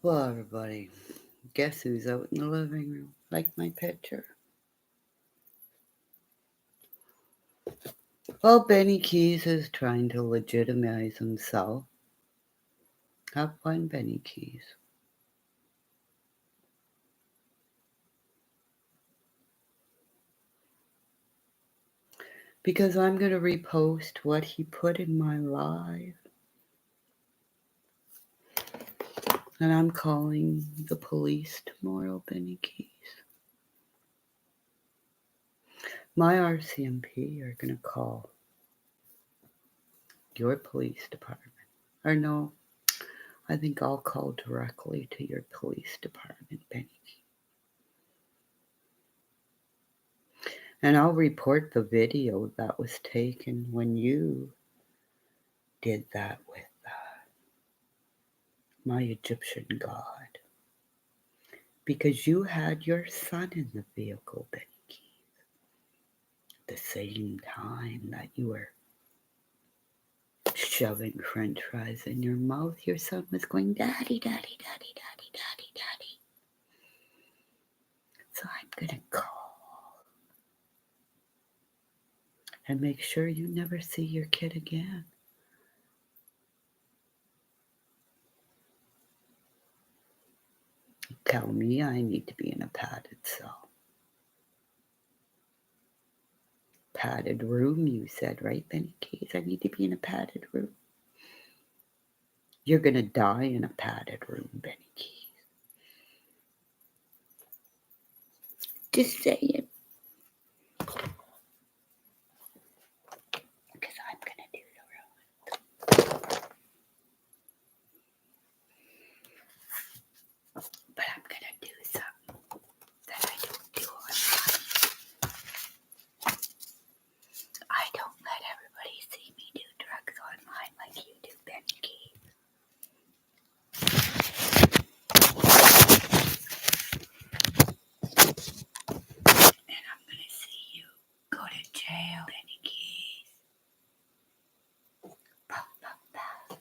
Well, everybody, guess who's out in the living room? Like my picture? Well, Benny Keys is trying to legitimize himself. Have fun, Benny Keys. Because I'm going to repost what he put in my live. And I'm calling the police tomorrow, Benny Keys. My RCMP are going to call your police department. Or no, I think I'll call directly to your police department, Benny Keys. And I'll report the video that was taken when you did that with my Egyptian god. Because you had your son in the vehicle, Benny Keith. At the same time that you were shoving french fries in your mouth, your son was going, Daddy, Daddy, Daddy, Daddy, Daddy, Daddy. So I'm going to call and make sure you never see your kid again. Tell me I need to be in a padded cell. Padded room, you said, right, Benny Keys? I need to be in a padded room. You're going to die in a padded room, Benny Keys. Just saying. Because I'm going to do the room. But I'm going to do something that I don't do online. I don't let everybody see me do drugs online like you do, Benny Keys. And I'm going to see you go to jail, Benny Keys. Puff, puff, puff.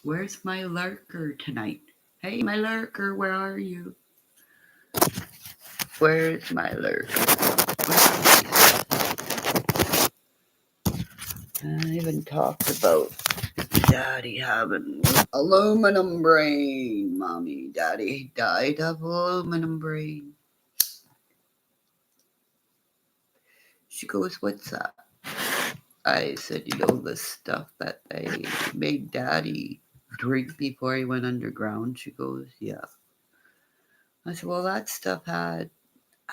Where's my lurker tonight? Hey, my lurker, where are you? Where's my lurker? I even talked about Daddy having aluminum brain. Mommy, Daddy died of aluminum brain. She goes, what's that? I said, you know, the stuff that they made Daddy drink before he went underground? She goes, yeah. I said, well, that stuff had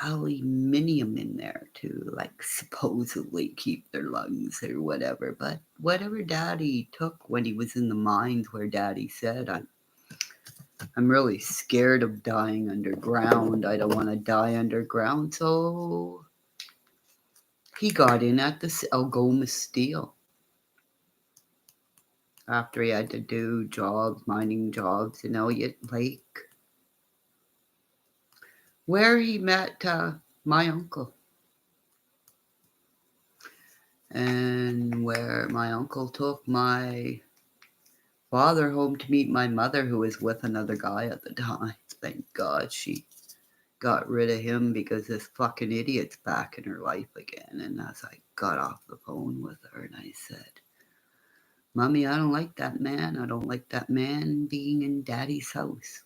aluminium in there to, like, supposedly keep their lungs or whatever. But whatever Daddy took when he was in the mines where Daddy said, I'm really scared of dying underground. I don't want to die underground. So he got in at the Algoma Steel. After he had to do jobs, mining jobs in Elliott Lake, where he met my uncle. And where my uncle took my father home to meet my mother, who was with another guy at the time. Thank God she got rid of him because this fucking idiot's back in her life again. And as I got off the phone with her and I said, Mommy, I don't like that man. I don't like that man being in Daddy's house.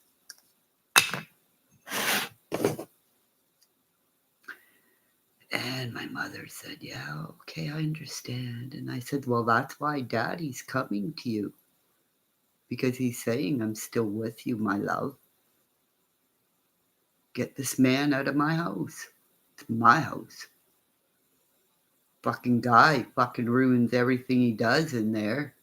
And my mother said, yeah, okay, I understand. And I said, well, that's why Daddy's coming to you. Because he's saying, I'm still with you, my love. Get this man out of my house. It's my house. Fucking guy fucking ruins everything he does in there.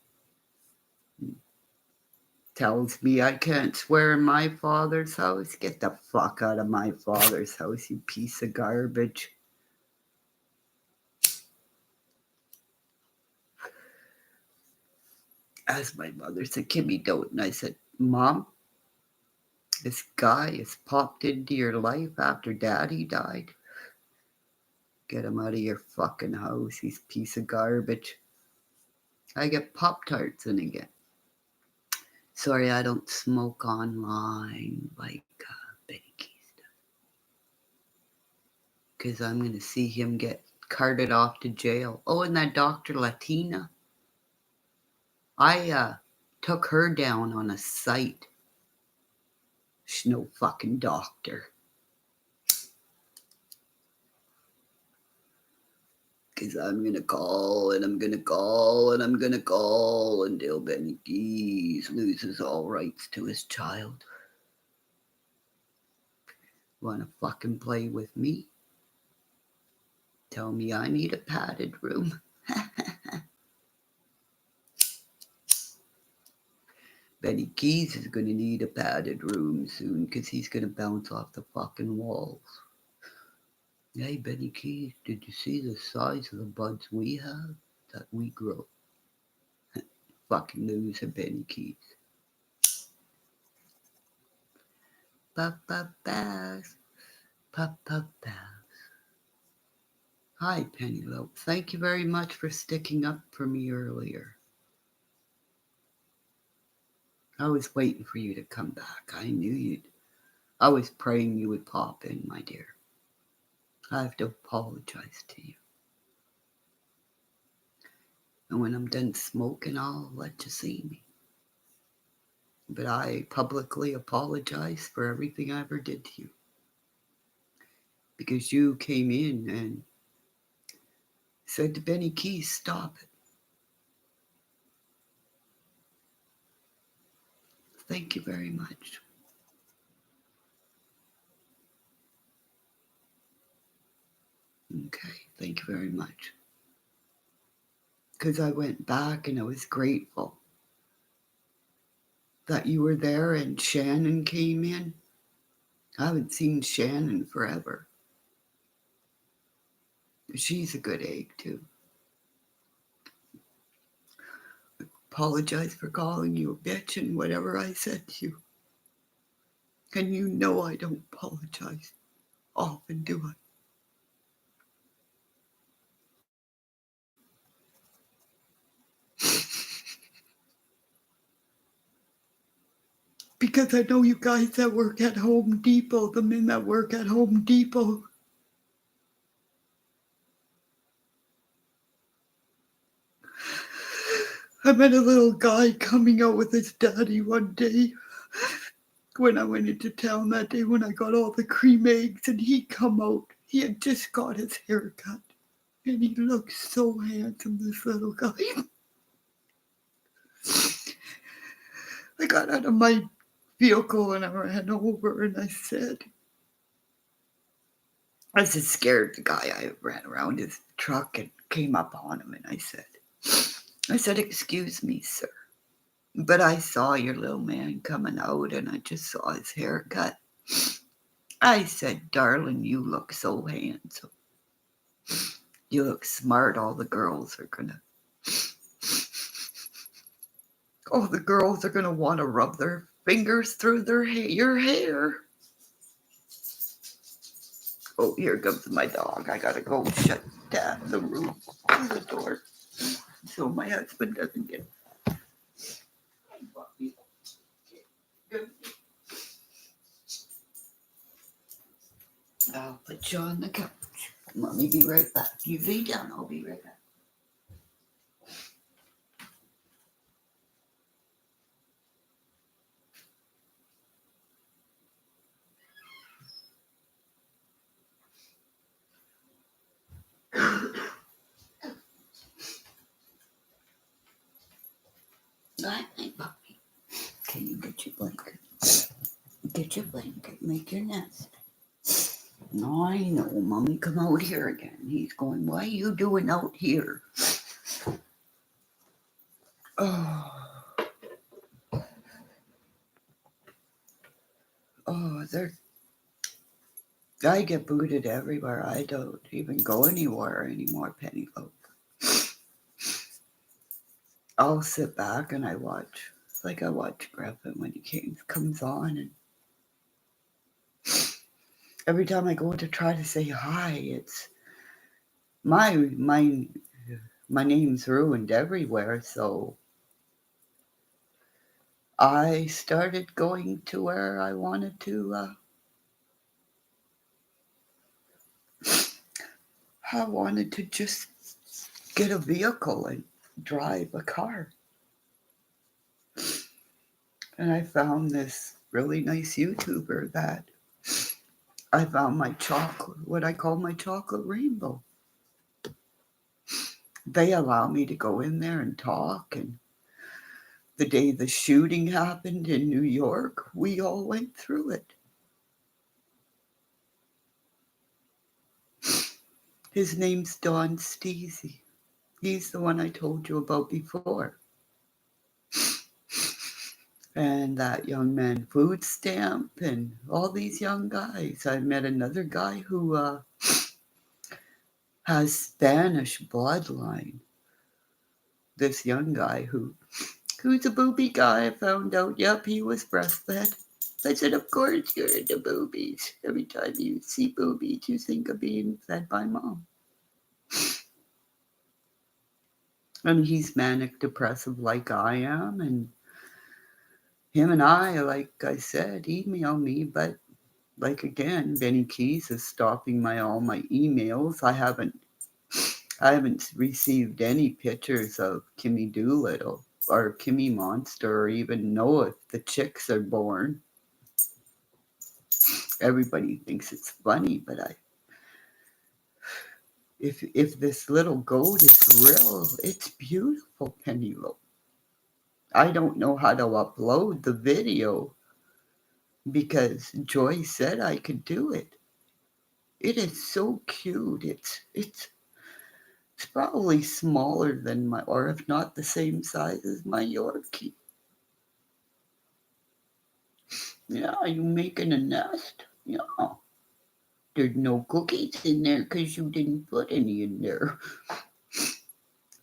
Tells me I can't swear in my father's house. Get the fuck out of my father's house, you piece of garbage. As my mother said, Kimmy, don't. And I said, Mom, this guy has popped into your life after Daddy died. Get him out of your fucking house, he's a piece of garbage. I get Pop-Tarts in again. Sorry, I don't smoke online like Benny Keys does. Because I'm going to see him get carted off to jail. Oh, and that Dr. Latina. I took her down on a site. She's no fucking doctor. Because I'm going to call and I'm going to call and I'm going to call until Benny Keys loses all rights to his child. Want to fucking play with me? Tell me I need a padded room. Benny Keys is going to need a padded room soon because he's going to bounce off the fucking walls. Hey, Benny Keys, did you see the size of the buds we have that we grow? Fucking loser, Benny Keys. Ba-ba-bass. Pa-pa-bass. Hi, Penelope. Thank you very much for sticking up for me earlier. I was waiting for you to come back. I knew you'd. I was praying you would pop in, my dear. I have to apologize to you. And when I'm done smoking, I'll let you see me. But I publicly apologize for everything I ever did to you. Because you came in and said to Benny Keys, stop it. Thank you very much. Okay, thank you very much. Because I went back and I was grateful that you were there and Shannon came in. I haven't seen Shannon forever. She's a good egg too. Apologize for calling you a bitch and whatever I said to you. And you know I don't apologize often, do I? Because I know you guys that work at Home Depot, the men that work at Home Depot. I met a little guy coming out with his daddy one day when I went into town that day when I got all the cream eggs and he come out. He had just got his hair cut and he looked so handsome, this little guy. I got out of my vehicle and I ran over and I said, I was just scared the guy. I ran around his truck and came up on him and I said, excuse me, sir, but I saw your little man coming out and I just saw his haircut. I said, darling, you look so handsome. You look smart. All the girls are gonna want to rub their fingers through your hair. Oh, here comes my dog. I gotta go shut down the room, the door, so my husband doesn't get. I'll put you on the couch. Let me be right back. You lay down. I'll be right back. Night, puppy. Can you get your blanket? Get your blanket. Make your nest. No, I know. Mommy, come out here again. He's going, what are you doing out here? Oh, I get booted everywhere. I don't even go anywhere anymore, Penelope. I'll sit back and I watch. Like I watch Griffin when he comes on, and every time I go to try to say hi, it's my my name's ruined everywhere, so I started going to where I wanted to. I wanted to just get a vehicle and drive a car. And I found this really nice YouTuber that I found my chocolate, what I call my chocolate rainbow. They allow me to go in there and talk. And the day the shooting happened in New York, we all went through it. His name's Don Steezy. He's the one I told you about before. And that young man, Food Stamp, and all these young guys. I met another guy who has Spanish bloodline. This young guy who's a booby guy. I found out, yep, he was breastfed. I said, of course you're into boobies. Every time you see boobies, you think of being fed by mom. And he's manic depressive like I am. And him and I, like I said, email me. But like again, Benny Keys is stopping all my emails. I haven't received any pictures of Kimmy Doolittle or Kimmymonster or even know if the chicks are born. Everybody thinks it's funny, but if this little goat is real, it's beautiful, Penelope. I don't know how to upload the video because Joy said I could do it. It is so cute. It's probably smaller than or if not the same size as my Yorkie. Yeah, you making a nest? Yeah. There's no cookies in there because you didn't put any in there.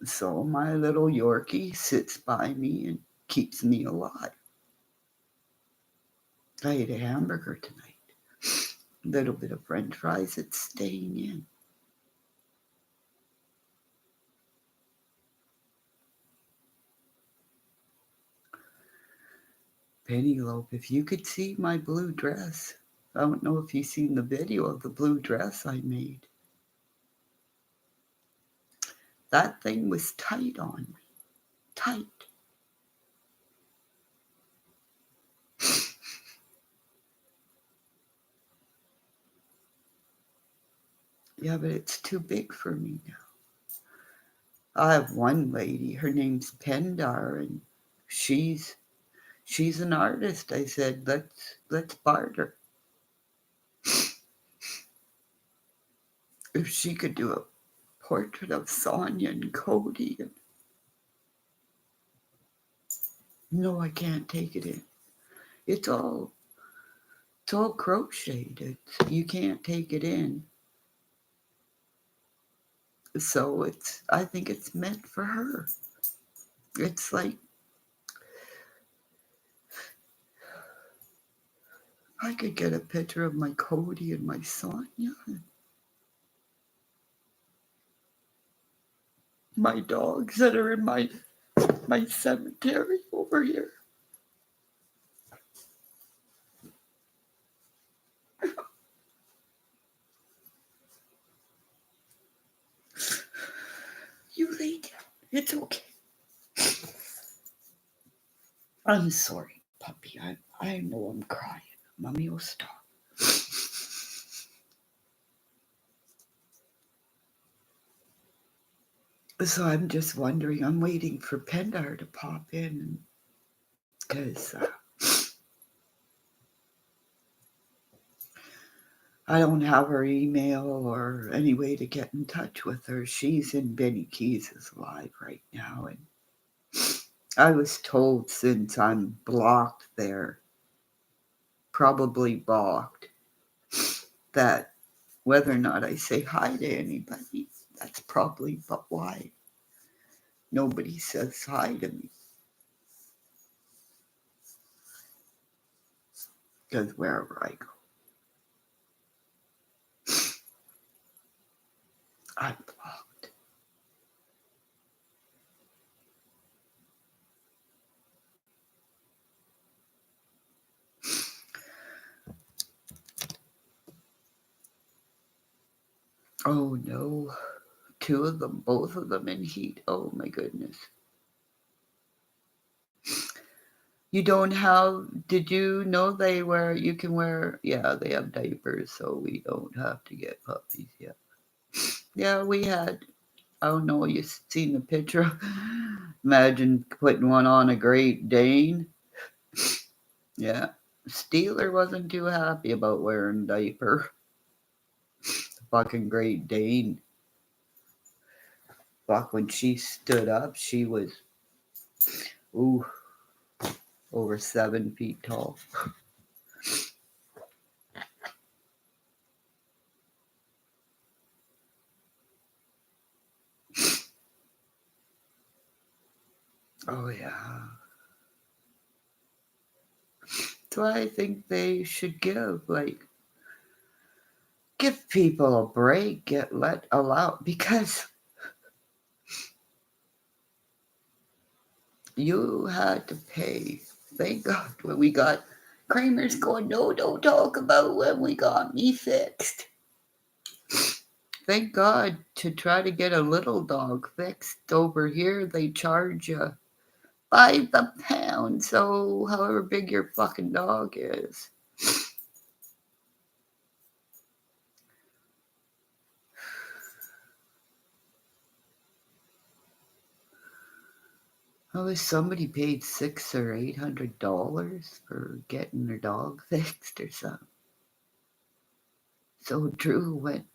So my little Yorkie sits by me and keeps me alive. I ate a hamburger tonight. A little bit of french fries, it's staying in. Penelope, if you could see my blue dress. I don't know if you've seen the video of the blue dress I made. That thing was tight on me. Tight. Yeah, but it's too big for me now. I have one lady, her name's Pendar, and she's an artist. I said, let's barter. If she could do a portrait of Sonia and Cody, and no, I can't take it in. It's all crocheted. You can't take it in. So I think it's meant for her. It's like I could get a picture of my Cody and my Sonia, and my dogs that are in my cemetery over here. You lay down. It's okay. I'm sorry, puppy. I know I'm crying. Mommy will stop. So I'm just wondering. I'm waiting for Pendar to pop in because I don't have her email or any way to get in touch with her. She's in Benny Keys' live right now, and I was told since I'm blocked there, probably blocked, that whether or not I say hi to anybody, that's probably but why nobody says hi to me. Because wherever I go, I'm blocked. Oh no. Two of them, both of them in heat. Oh my goodness. You don't have, did you know you can wear, yeah, they have diapers, so we don't have to get puppies yet. Yeah, we had, I don't know, you've seen the picture. Imagine putting one on a Great Dane. Yeah. Steeler wasn't too happy about wearing diaper. Fucking Great Dane. Fuck, when she stood up, she was, ooh, over 7 feet tall. Oh yeah. So I think they should give people a break, allow, because you had to pay. Thank God when we got Kramer's going, no, don't talk about when we got me fixed. Thank God to try to get a little dog fixed over here, they charge you by the pound. So however big your fucking dog is. Oh, somebody paid $600 or $800 for getting their dog fixed or something. So Drew went.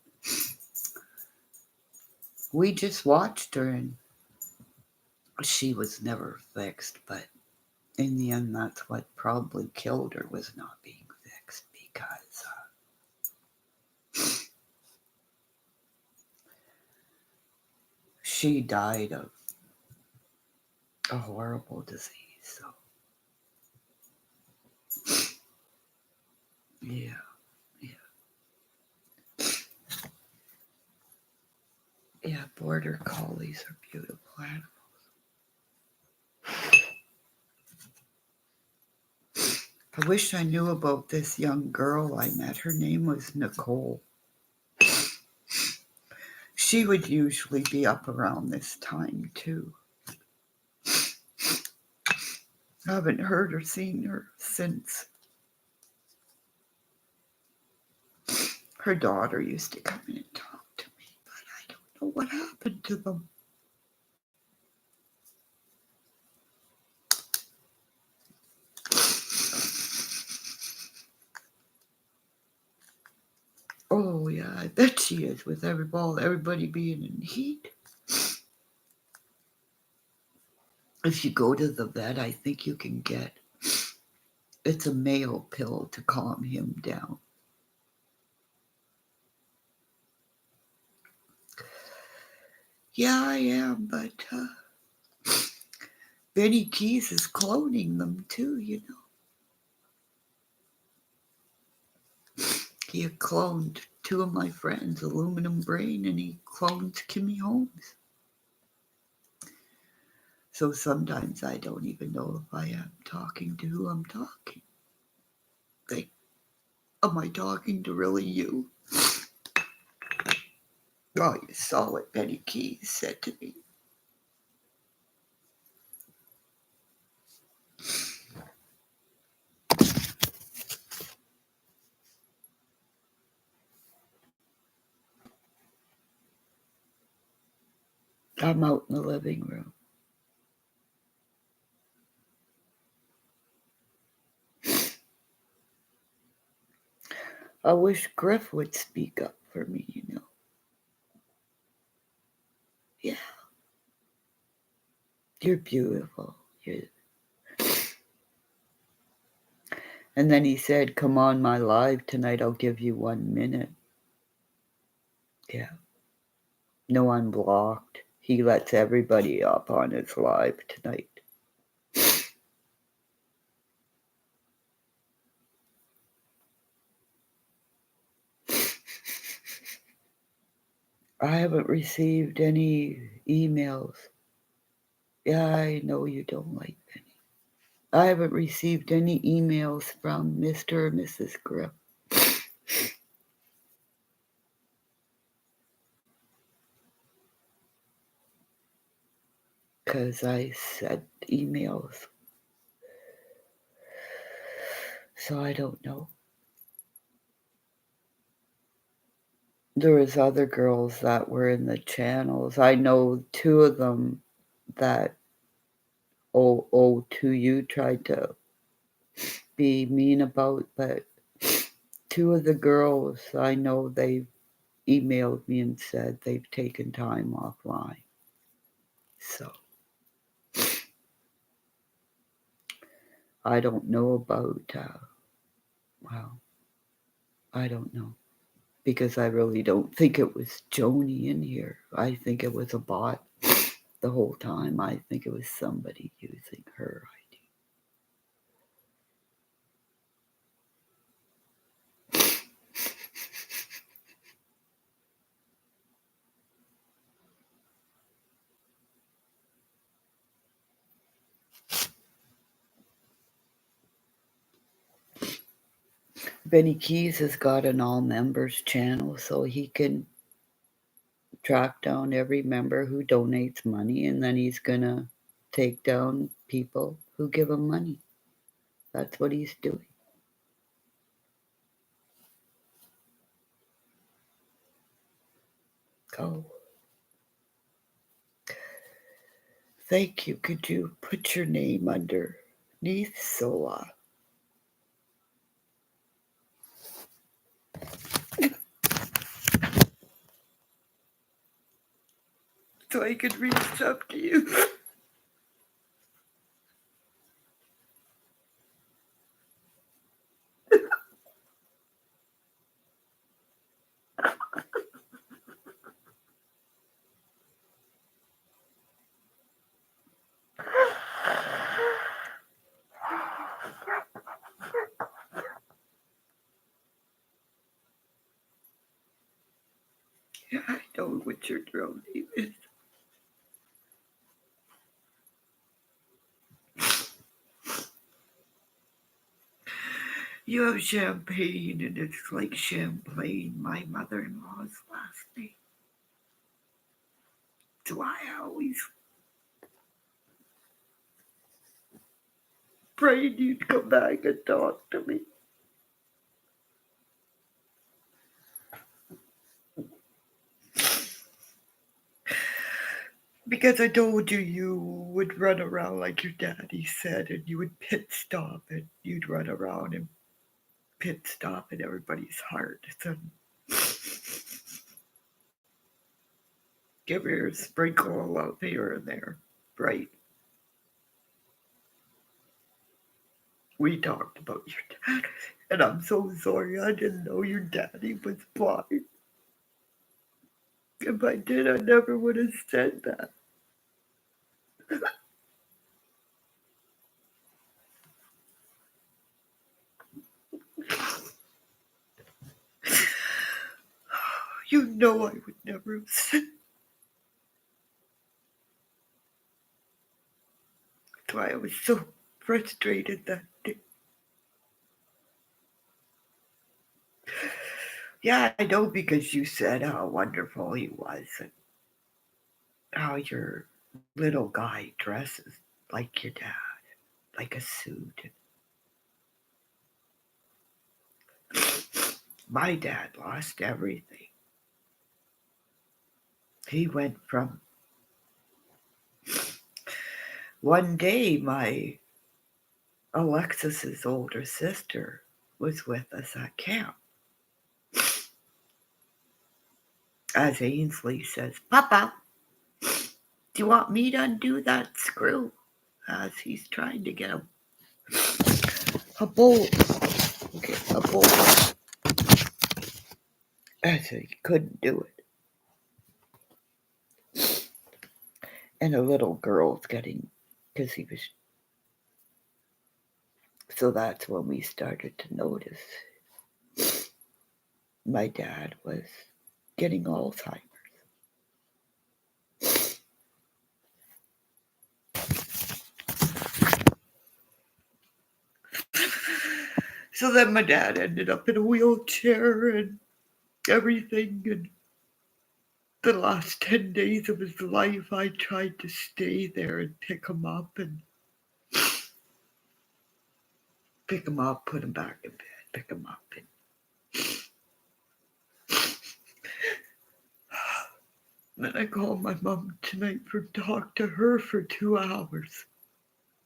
We just watched her and she was never fixed, but in the end, that's what probably killed her, was not being fixed, because she died of a horrible disease. So yeah. Yeah, border collies are beautiful animals. I wish I knew about this young girl I met. Her name was Nicole. She would usually be up around this time too. I haven't heard or seen her since. Her daughter used to come in and talk to me, but I don't know what happened to them. Oh yeah, I bet she is, with everybody being in heat. If you go to the vet, I think you can get, it's a male pill to calm him down. Yeah, I am, but Benny Keys is cloning them too, you know. He had cloned two of my friends, Aluminum Brain, and he cloned Kimmy Holmes. So sometimes I don't even know if I am talking to who I'm talking. Like, am I talking to really you? Oh, you saw what Benny Keys said to me. I'm out in the living room. I wish Griff would speak up for me, you know. Yeah. You're beautiful. And then he said, come on my live tonight, I'll give you 1 minute. Yeah. No, I'm blocked. He lets everybody up on his live tonight. I haven't received any emails. Yeah, I know you don't like Penny. I haven't received any emails from Mr. or Mrs. Griff. because I said emails. So I don't know. There was other girls that were in the channels. I know two of them that to you tried to be mean about, but two of the girls I know they emailed me and said they've taken time offline. So I don't know about, well, I don't know. Because I really don't think it was Joni in here. I think it was a bot the whole time. I think it was somebody using her ID. Benny Keys has got an all members channel so he can track down every member who donates money, and then he's gonna take down people who give him money. That's what he's doing. Oh. Thank you. Could you put your name underneath so so I could read stuff to you? Yeah, I know what your real name is. You have champagne, and it's like Champlain, my mother-in-law's last name. So I always prayed you'd come back and talk to me. Because I told you you would run around like your daddy said, and you would pit stop, and you'd run around and pit stop in everybody's hearts and give her a sprinkle of love here and there, right? We talked about your dad, and I'm so sorry I didn't know your daddy was blind. If I did, I never would have said that. You know I would never have said. That's why I was so frustrated that day. Yeah, I know because you said how wonderful he was and how your little guy dresses like your dad, like a suit. My dad lost everything. He went from one day, my Alexis's older sister was with us at camp. As Ainsley says, Papa, do you want me to undo that screw? As he's trying to get a bolt. Okay, a bolt. As he couldn't do it. And a little girl's getting, because he was. So that's when we started to notice my dad was getting Alzheimer's. So then my dad ended up in a wheelchair and everything. And The last 10 days of his life, I tried to stay there and pick him up, put him back in bed, pick him up. And then I called my mom tonight for talk to her for 2 hours.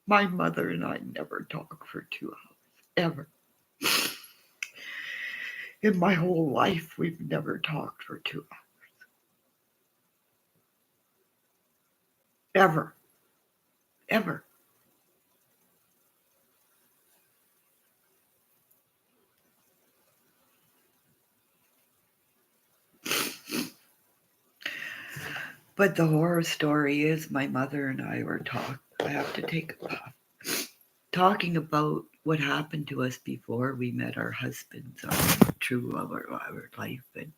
My mother and I never talk for 2 hours, ever. In my whole life, we've never talked for 2 hours. Ever. Ever. But the horror story is my mother and I were I have to take a bath. Talking about what happened to us before we met our husbands, our true love of our life, and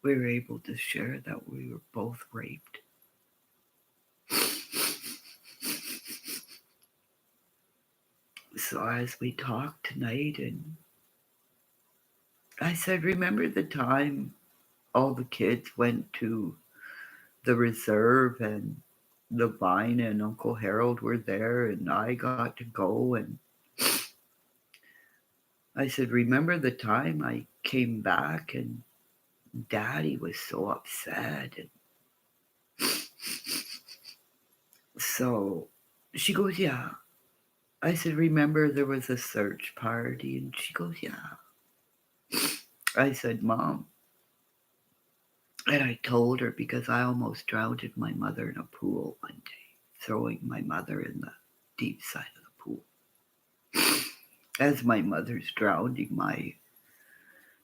we were able to share that we were both raped. So as we talked tonight, and I said, remember the time all the kids went to the reserve and the Vine and Uncle Harold were there and I got to go, and I said, remember the time I came back and Daddy was so upset. And so she goes, yeah. I said, remember there was a search party? And she goes, yeah. I said, Mom. And I told her because I almost drowned my mother in a pool one day, throwing my mother in the deep side of the pool. As my mother's drowning, my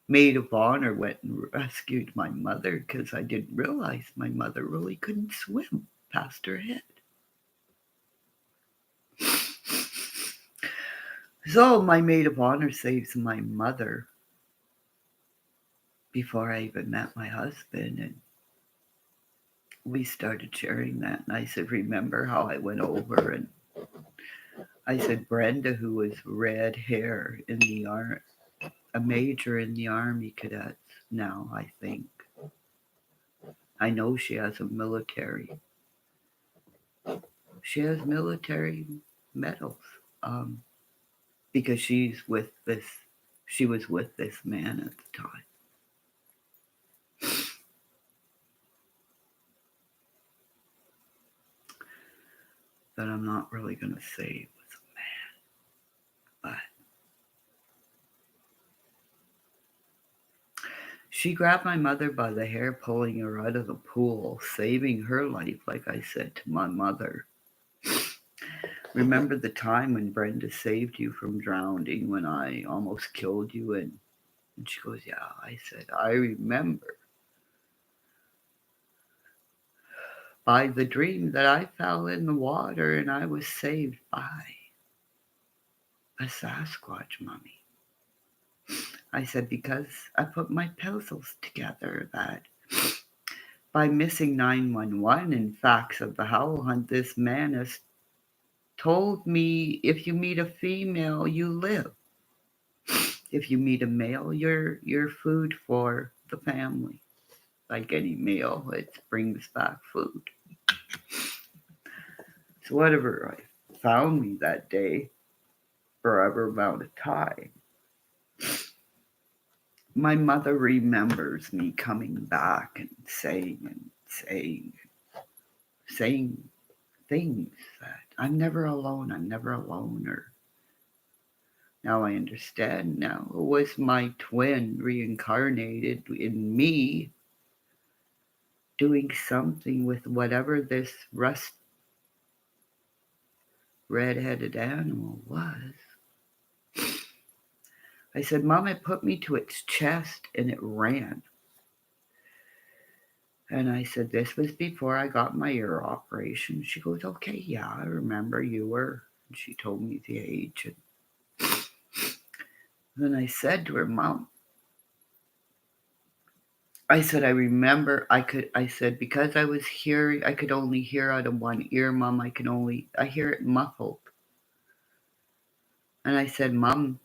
maid of honor went and rescued my mother because I didn't realize my mother really couldn't swim past her head. So my maid of honor saves my mother before I even met my husband, and we started sharing that. And I said, remember how I went over and I said, Brenda, who was red hair in the a major in the Army cadets now, I think. I know she has a military. She has military medals because she was with this man at the time. That I'm not really going to say it was a man, but she grabbed my mother by the hair, pulling her out of the pool, saving her life, like I said to my mother. Remember the time when Brenda saved you from drowning when I almost killed you? And she goes, yeah. I said, I remember by the dream that I fell in the water and I was saved by a Sasquatch mummy. I said, because I put my puzzles together that by missing 911 and facts of the Howl Hunt, this man has told me if you meet a female, you live. If you meet a male, you're food for the family. Like any meal, it brings back food. So whatever I found me that day, forever amount of time, my mother remembers me coming back and saying things that I'm never alone, or now I understand now. It was my twin reincarnated in me doing something with whatever this red-headed animal was. I said, Mom, it put me to its chest and it ran. And I said, this was before I got my ear operation. She goes, okay, yeah, I remember you were. And she told me the age. And then I said to her, Mom, I said, I remember I said, because I was hearing, I could only hear out of one ear, Mom, I hear it muffled. And I said, Mom,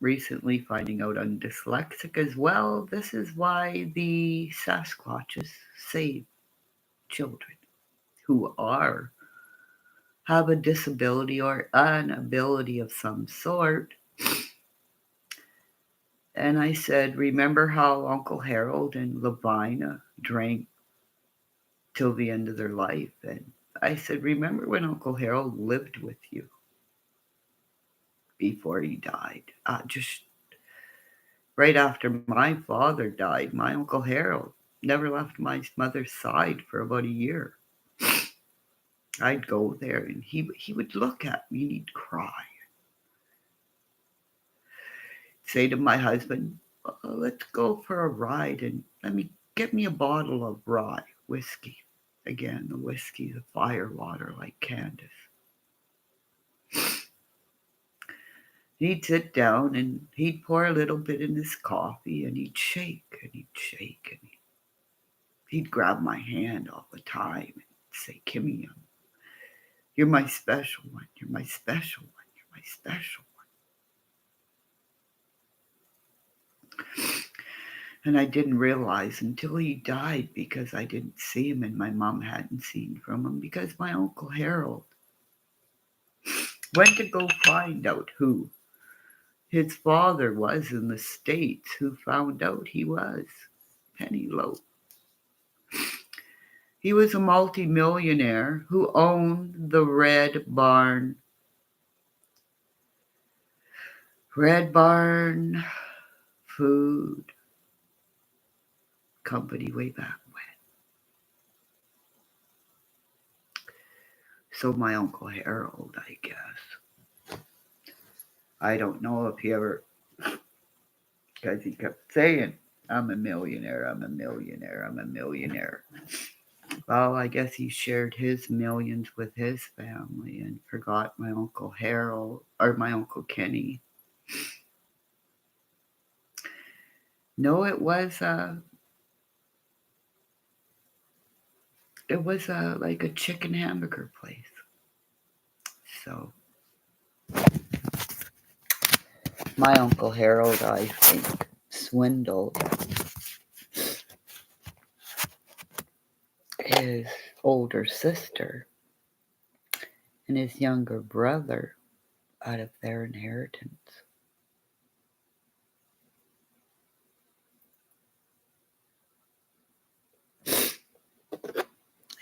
recently finding out I'm dyslexic as well. This is why the Sasquatches save children who have a disability or an ability of some sort. And I said, remember how Uncle Harold and Lavina drank till the end of their life? And I said, remember when Uncle Harold lived with you before he died? Just right after my father died, my Uncle Harold never left my mother's side for about a year. I'd go there and he would look at me and he'd cry. Say to my husband, let's go for a ride and get me a bottle of rye whiskey. Again, the whiskey, the fire water like Candace. He'd sit down and he'd pour a little bit in his coffee and he'd shake and he'd shake and he'd grab my hand all the time and say, Kimmy, you're my special one. You're my special one. You're my special one. And I didn't realize until he died, because I didn't see him and my mom hadn't seen from him, because my Uncle Harold went to go find out who his father was in the States, who found out he was Penny Loaf. He was a multimillionaire who owned the Red Barn Food Company way back when. So my Uncle Harold, I guess. I don't know if he ever, because he kept saying, I'm a millionaire, I'm a millionaire, I'm a millionaire. Well, I guess he shared his millions with his family and forgot my Uncle Harold, or my Uncle Kenny. No, it was like a chicken hamburger place. So my Uncle Harold, I think, swindled his older sister and his younger brother out of their inheritance.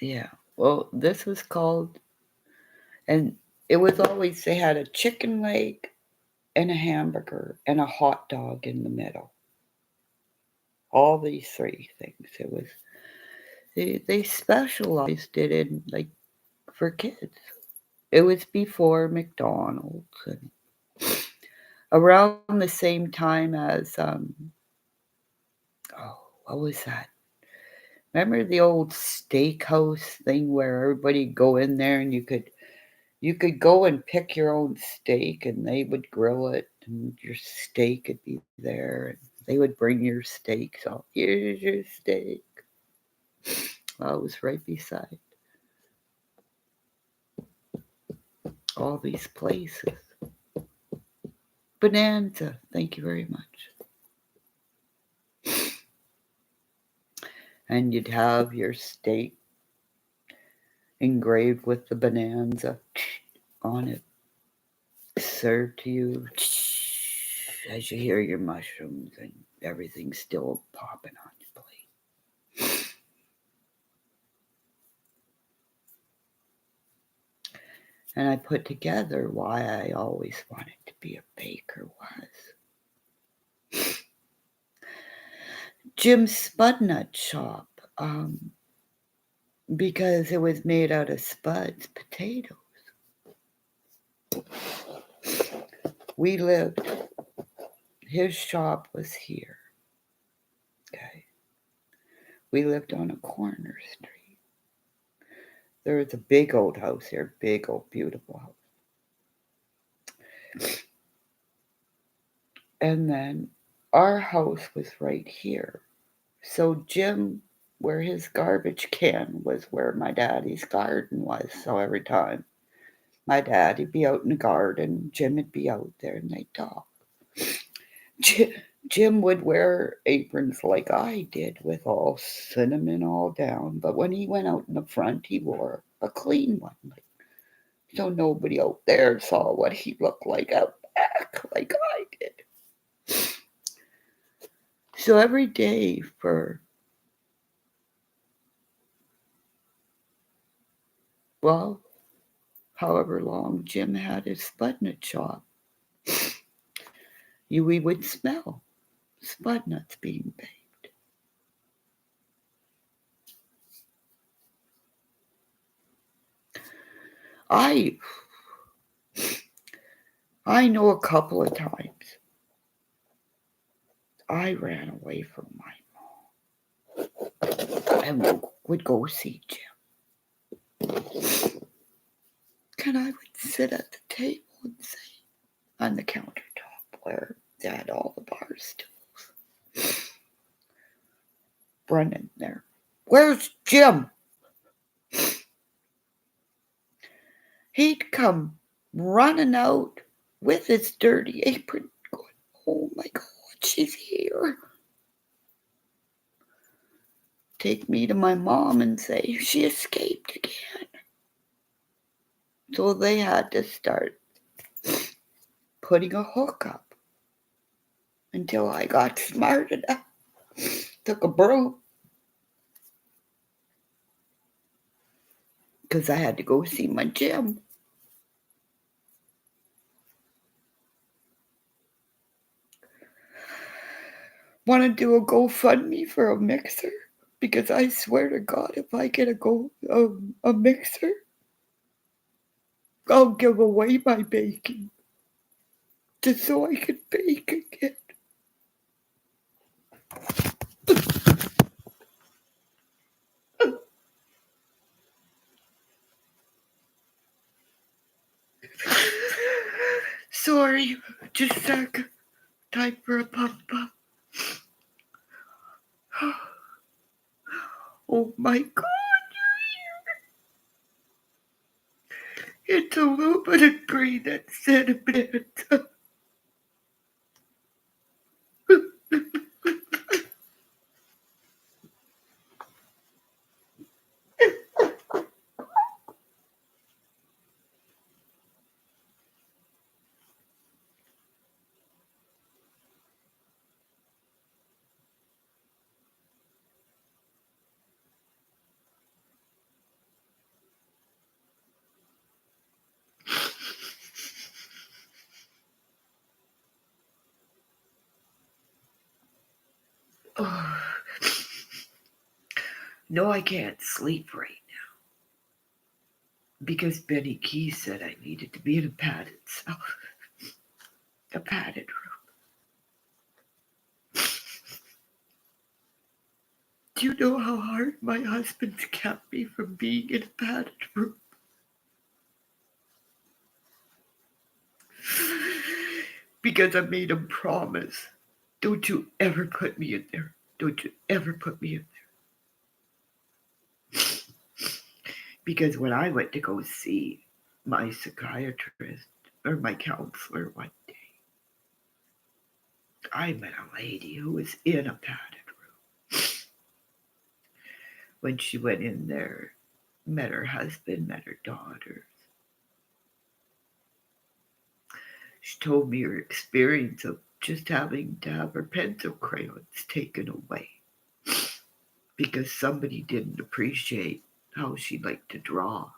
Yeah. Well, this was called, and it was always, they had a chicken leg and a hamburger and a hot dog in the middle. All these three things. It was, they specialized it in, like, for kids. It was before McDonald's and around the same time as what was that? Remember the old steakhouse thing where everybody go in there and you could go and pick your own steak and they would grill it and your steak would be there and they would bring your steak. So here's your steak. Well, it was right beside all these places. Bonanza, thank you very much. And you'd have your steak engraved with the Bonanza on it, served to you as you hear your mushrooms and everything still popping on your plate. And I put together why I always wanted to be a baker was Jim's Spudnut shop, because it was made out of spuds, potatoes. We lived, his shop was here. Okay. We lived on a corner street. There was a big old house here, big old beautiful house. And then our house was right here. So Jim, where his garbage can was where my daddy's garden was. So every time my daddy'd be out in the garden, Jim would be out there and they'd talk. Jim would wear aprons like I did with all cinnamon all down, but when he went out in the front, he wore a clean one. So nobody out there saw what he looked like out back like I did. So every day for, well, however long Jim had his spudnut shop, we would smell spudnuts being baked. I I know a couple of times I ran away from my mom and would go see Jim. And I would sit at the table and say, on the countertop where they had all the bar stools, running there. Where's Jim? He'd come running out with his dirty apron, going, oh my God, she's here. Take me to my mom and say, she escaped again. So they had to start putting a hook up until I got smart enough. Took a broom because I had to go see my Jim. Want to do a GoFundMe for a mixer? Because I swear to God, if I get a mixer, I'll give away my baking just so I can bake again. Sorry, just a sec. Time for a puff puff. Oh my God, it's a little bit of green and cinnamon. Oh, no, I can't sleep right now because Benny Key said I needed to be in a padded cell, a padded room. Do you know how hard my husband's kept me from being in a padded room? Because I made him promise. Don't you ever put me in there. Don't you ever put me in there. Because when I went to go see my psychiatrist or my counselor one day, I met a lady who was in a padded room. When she went in there, met her husband, met her daughters. She told me her experience of just having to have her pencil crayons taken away because somebody didn't appreciate how she liked to draw.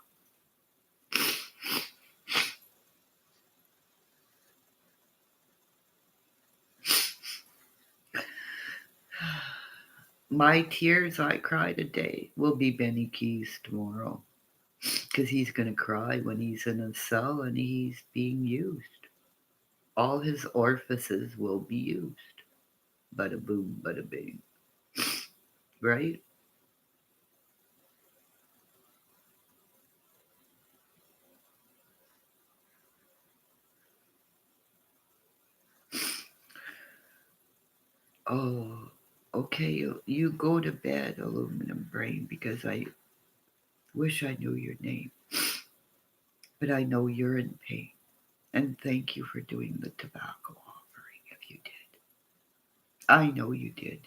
My tears I cry today will be Benny Key's tomorrow because he's going to cry when he's in a cell and he's being used. All his orifices will be used. Bada boom, bada bing. Right? Oh, okay. You go to bed, aluminum brain, because I wish I knew your name. But I know you're in pain. And thank you for doing the tobacco offering if you did. I know you did.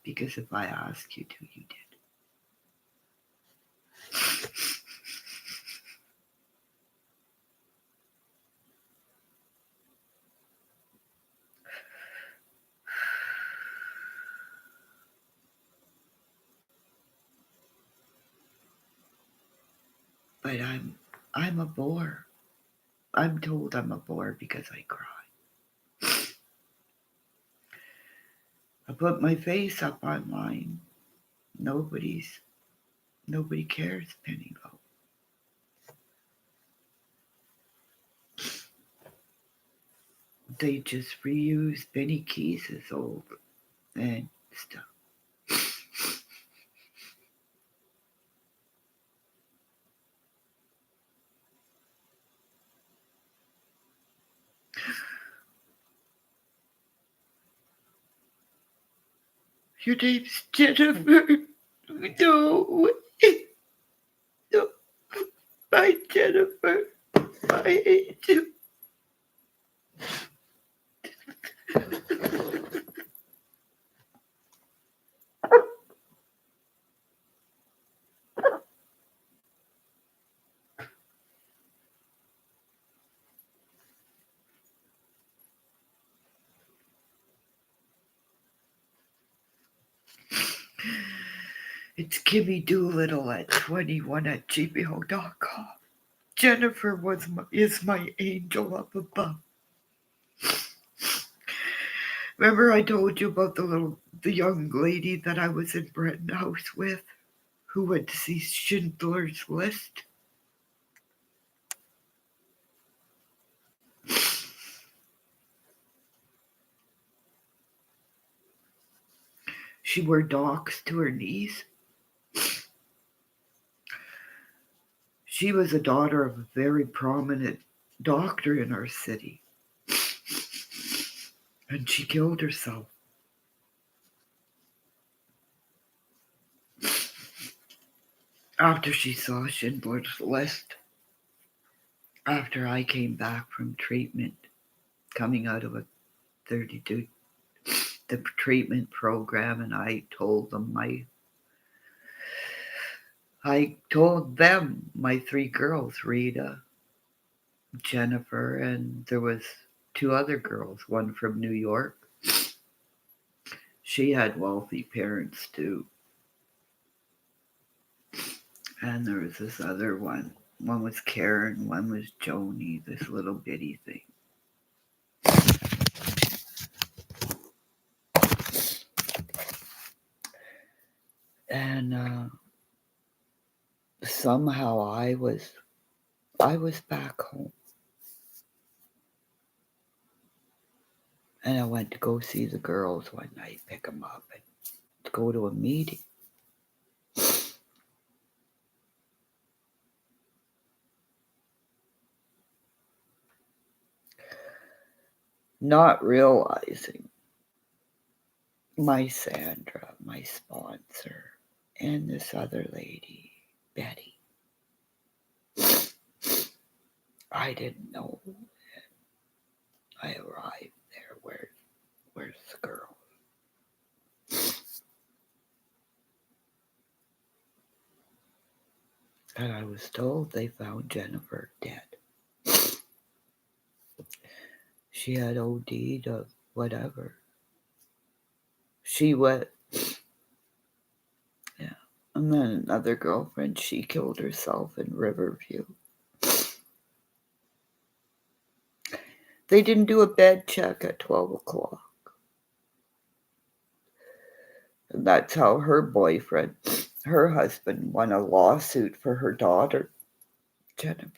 Because if I asked you to, you did. But I'm a bore. I'm told I'm a bore because I cry. I put my face up online. Nobody cares, Pennyloaf. They just reuse Benny Keys' old and stuff. Your name's Jennifer. No, no, my Jennifer. I hate you. It's Kimmy Doolittle at 21@gmail.com. Jennifer is my angel up above. Remember I told you about the young lady that I was in Bretton House with, who went to see Schindler's List? She wore docks to her knees. She was a daughter of a very prominent doctor in our city. And she killed herself. After she saw Schindler's List. After I came back from treatment, coming out of a 32, the treatment program, and I told them my three girls, Rita, Jennifer, and there was two other girls, one from New York. She had wealthy parents too. And there was this other one. One was Karen, one was Joni, this little bitty thing. And somehow I was back home. And I went to go see the girls one night, pick them up, and go to a meeting. Not realizing my Sandra, my sponsor, and this other lady, Betty. I didn't know. I arrived there. Where's the girl? And I was told they found Jennifer dead. She had OD'd of whatever. She went. Yeah. And then another girlfriend, she killed herself in Riverview. They didn't do a bed check at 12 o'clock. And that's how her boyfriend, her husband, won a lawsuit for her daughter, Jennifer.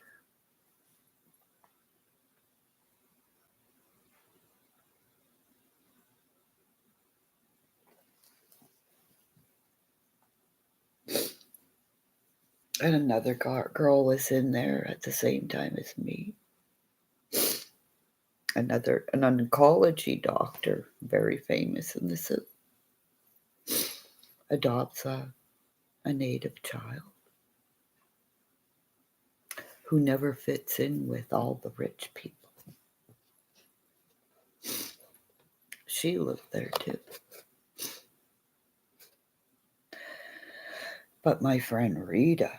And another girl was in there at the same time as me. An oncology doctor, very famous in the city, adopts a native child who never fits in with all the rich people. She lived there too. But my friend Rita,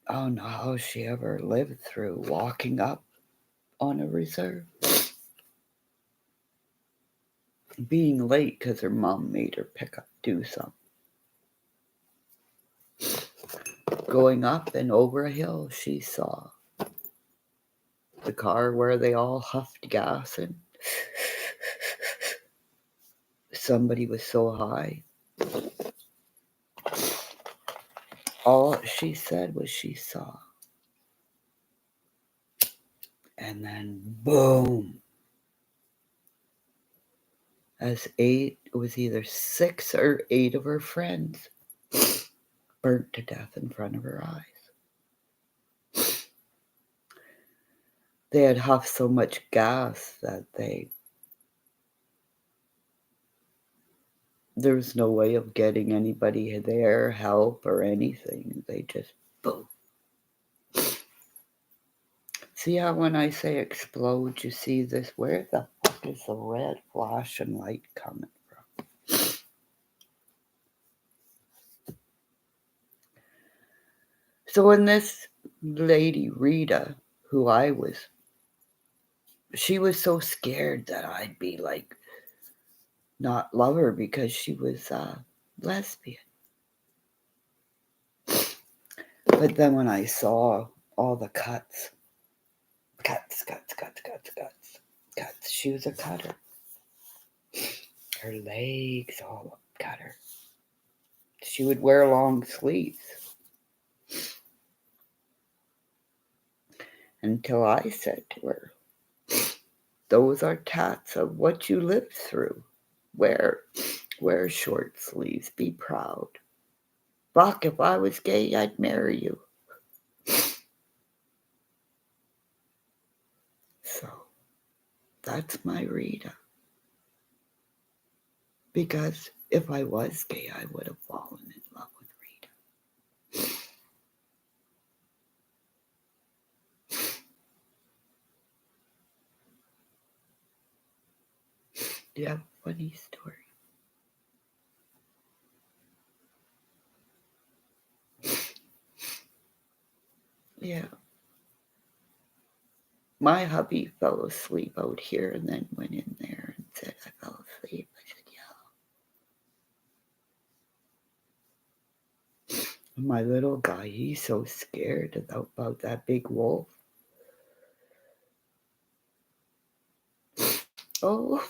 I don't know how she ever lived through walking up on a reserve. Being late because her mom made her do something. Going up and over a hill, she saw the car where they all huffed gas in. Somebody was so high. All she said was she saw. And then boom. As it was either 6 or 8 of her friends burnt to death in front of her eyes. They had huffed so much gas that there was no way of getting anybody there, help or anything. They just boom. See how when I say explode, you see this? Where the fuck is the red flashing light coming from? So when this lady, Rita, who she was so scared that I'd be like, not love her because she was lesbian. But then when I saw all the cuts, she was a cutter. Her legs all cutter. She would wear long sleeves. Until I said to her, those are tats of what you lived through. Wear short sleeves. Be proud. Fuck, if I was gay, I'd marry you. So, that's my Rita. Because if I was gay, I would have fallen in love with Rita. Do you have a funny story? Yeah. My hubby fell asleep out here and then went in there and said, I fell asleep. I said, yeah. And my little guy, he's so scared about that big wolf. Oh,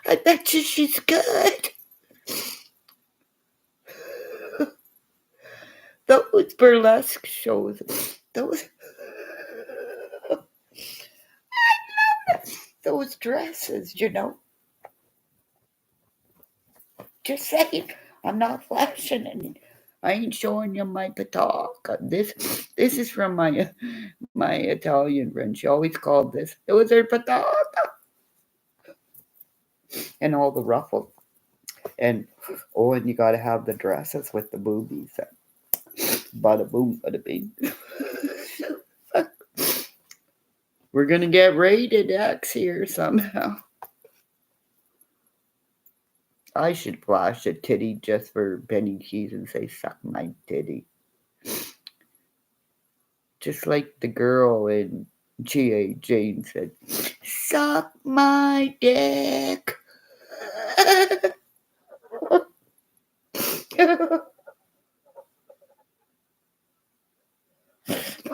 I bet you she's good. Those burlesque shows, those dresses, Just saying, I'm not flashing and I ain't showing you my pataka. This is from my Italian friend. She always called this. It was her pataka. And all the ruffles. And you gotta have the dresses with the boobies. Bada boom, bada bing. We're gonna get rated X here somehow. I should flash a titty just for Benny Cheese and say, suck my titty. Just like the girl in G.A. Jane said, suck my dick.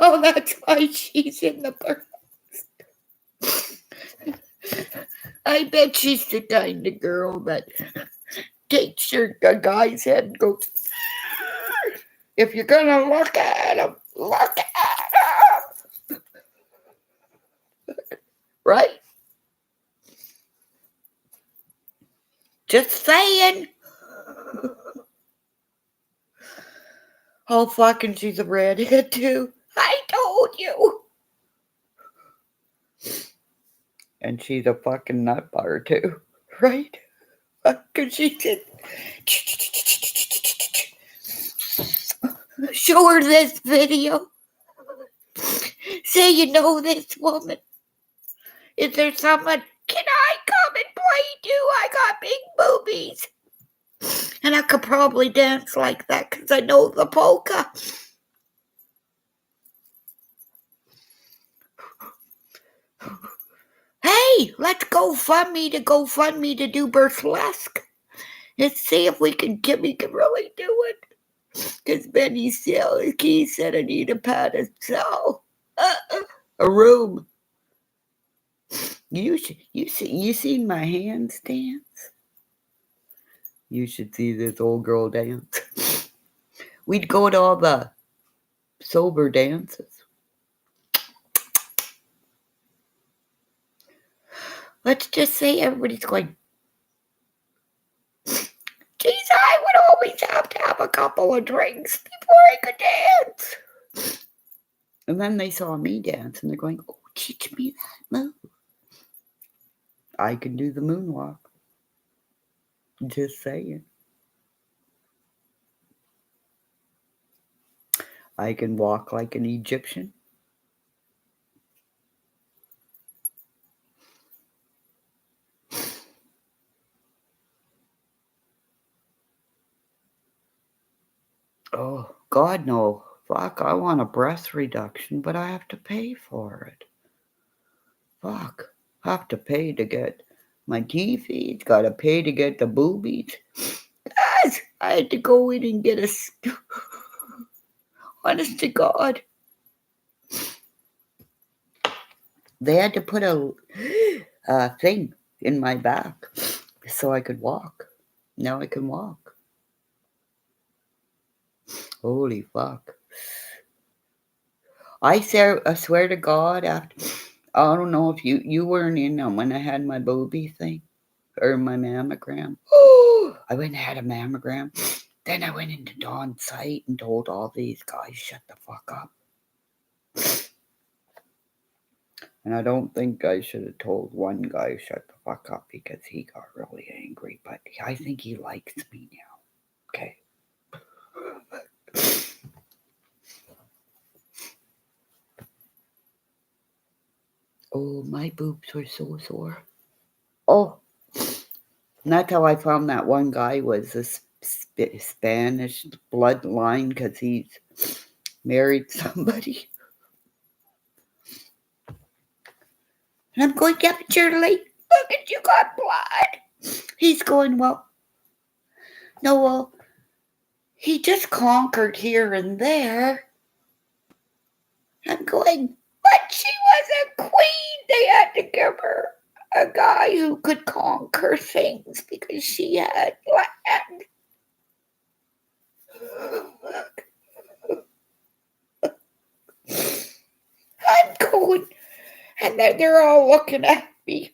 Oh, that's why she's in the burst. I bet she's the kind of girl that takes a guy's head and goes, if you're gonna look at him, look at him. Right? Just saying. Oh, fucking, she's a redhead too. I told you. And she's a fucking nut bar too, right? Because she did. Show her this video. Say you know this woman. Is there someone? Can I come and play too? I got big boobies. And I could probably dance like that because I know the polka. Hey, let's GoFundMe to do burlesque. Let's see if Kimmy can really do it. Because Benny he said I need a pad of cell. A room. You seen my hands dance? You should see this old girl dance. We'd go to all the sober dances. Let's just say everybody's going, geez, I would always have to have a couple of drinks before I could dance. And then they saw me dance and they're going, oh, teach me that move. I can do the moonwalk. Just saying. I can walk like an Egyptian. Oh, God, no. Fuck, I want a breast reduction, but I have to pay for it. Fuck, I have to pay to get my TV. Gotta pay to get the boobies. Guys, I had to go in and get a... Honest to God. They had to put a thing in my back so I could walk. Now I can walk. Holy fuck. I swear to God, after, I don't know if you weren't in on when I had my booby thing or my mammogram. I went and had a mammogram. Then I went into Dawn's site and told all these guys, shut the fuck up. And I don't think I should have told one guy, shut the fuck up, because he got really angry. But I think he likes me now. Okay. Oh, my boobs were so sore. Oh, and that's how I found that one guy was a Spanish bloodline because he's married somebody. And I'm going, yeah, but you're late. Look at you got blood. He's going, well, no, well, he just conquered here and there. I'm going, but she was a queen. They had to give her a guy who could conquer things because she had land. I'm going, and then they're all looking at me.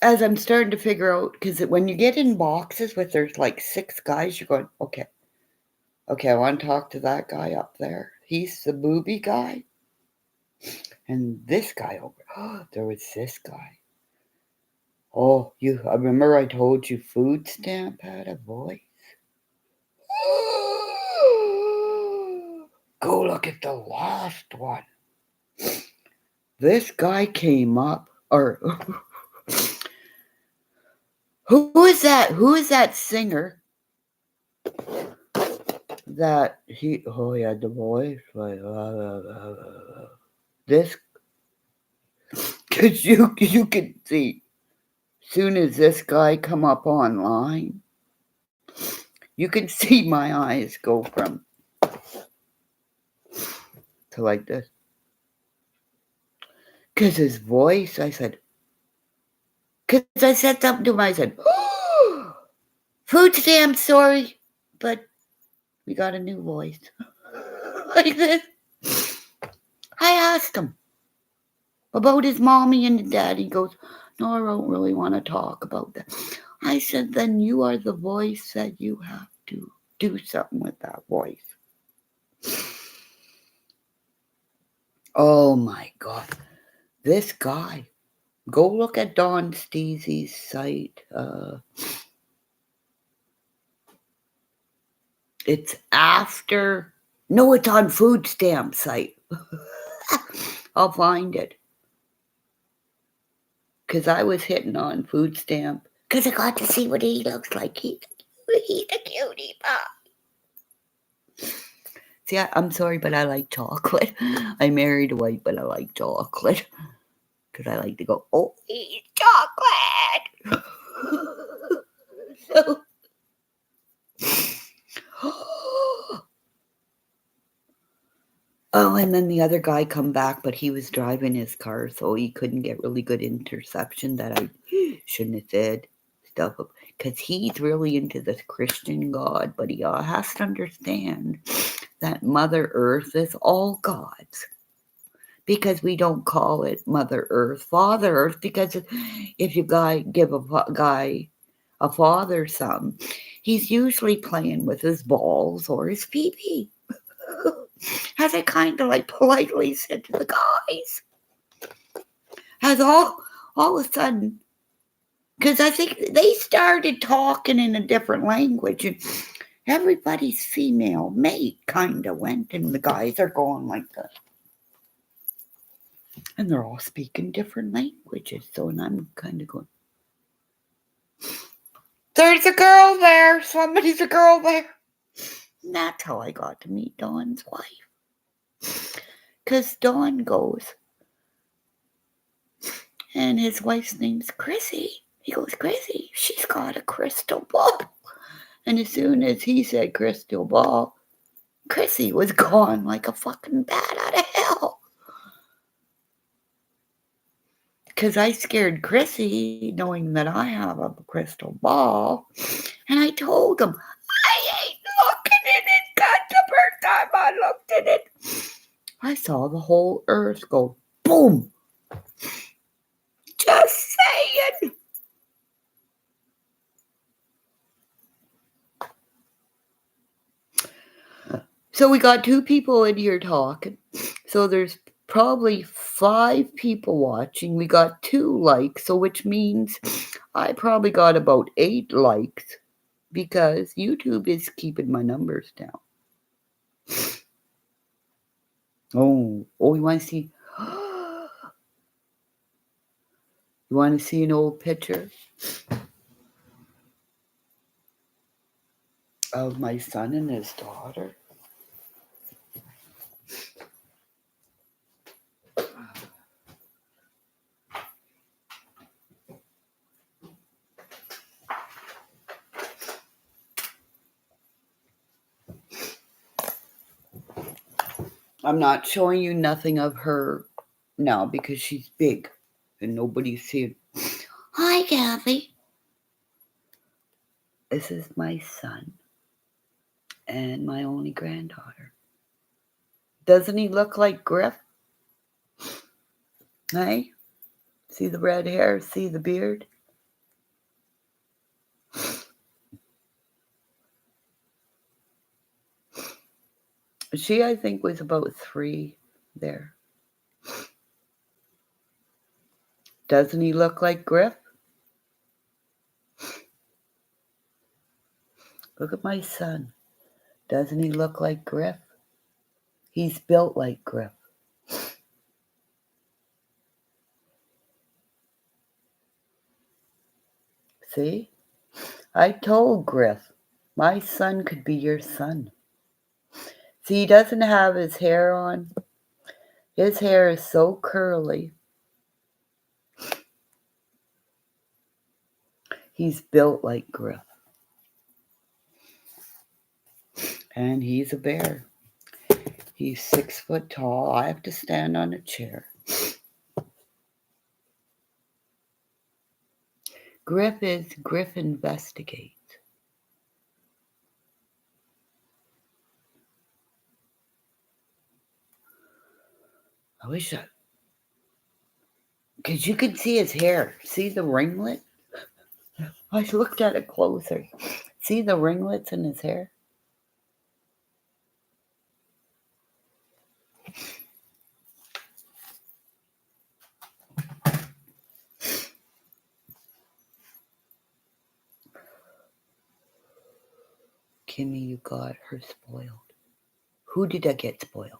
As I'm starting to figure out, because when you get in boxes with there's like 6 guys, you're going, okay, I want to talk to that guy up there. He's the booby guy. And this guy over, oh, there was this guy. Oh, I remember I told you food stamp had a voice. Go look at the last one. This guy came up, or who is that singer that he had the voice like this, because you can see soon as this guy come up online, you can see my eyes go from to like this, because his voice, I said something to him, I said, oh, food stamp, sorry, but we got a new voice. Like this. I asked him about his mommy and his dad. He goes, no, I don't really want to talk about that. I said, then you are the voice that you have to do something with that voice. Oh my God. This guy. Go look at Don Steezy's site. It's after. No, it's on food stamp site. I'll find it. Because I was hitting on food stamp. Because I got to see what he looks like. He's a cutie pie. See, I'm sorry, but I like chocolate. I married a white, but I like chocolate. Because I like to go, oh, eat chocolate. So, oh, and then the other guy come back, but he was driving his car, so he couldn't get really good interception that I shouldn't have said stuff. Because he's really into this Christian God, but he has to understand that Mother Earth is all gods. Because we don't call it Mother Earth, Father Earth, because if you give a guy a father son, he's usually playing with his balls or his pee-pee. As I kind of like politely said to the guys. As all of a sudden, because I think they started talking in a different language, and everybody's female mate kind of went, and the guys are going like that. And they're all speaking different languages. So, and I'm kind of going, there's a girl there. Somebody's a girl there. And that's how I got to meet Dawn's wife. Because Dawn goes, and his wife's name's Chrissy. He goes, Chrissy, she's got a crystal ball. And as soon as he said crystal ball, Chrissy was gone like a fucking bat out of hell. Because I scared Chrissy, knowing that I have a crystal ball. And I told him, I ain't looking at it. God, the first time I looked at it, I saw the whole earth go boom. Just saying. So we got 2 people in here talking. So there's probably 5 people watching. We got 2 likes, so which means I probably got about 8 likes because YouTube is keeping my numbers down. Oh, you want to see? You want to see an old picture of my son and his daughter? I'm not showing you nothing of her now because she's big and nobody's seeing. Hi, Kathy. This is my son and my only granddaughter. Doesn't he look like Griff? Hey? See the red hair? See the beard? She, I think, was about 3 there. Doesn't he look like Griff? Look at my son. Doesn't he look like Griff? He's built like Griff. See? I told Griff, my son could be your son. See, he doesn't have his hair on. His hair is so curly. He's built like Griff. And he's a bear. He's 6 foot tall. I have to stand on a chair. Griff is Griff Investigates. I wish I... Because you can see his hair. See the ringlet? I looked at it closer. See the ringlets in his hair? Kimmy, you got her spoiled. Who did I get spoiled?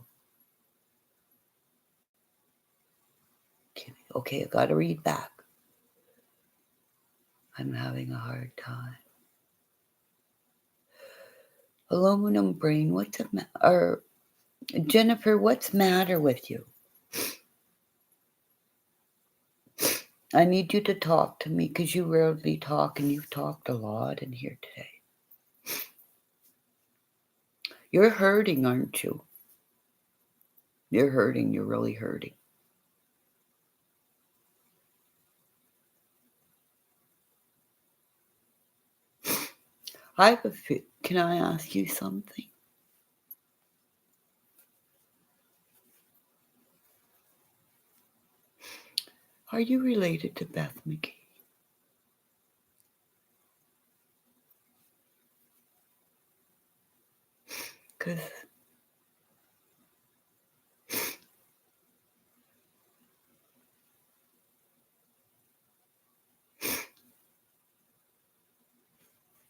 Okay, I gotta read back. I'm having a hard time. Aluminum brain, what's the or Jennifer, what's matter with you? I need you to talk to me because you rarely talk and you've talked a lot in here today. You're hurting, aren't you? You're hurting. You're really hurting. I have a few. Can I ask you something? Are you related to Beth McGee?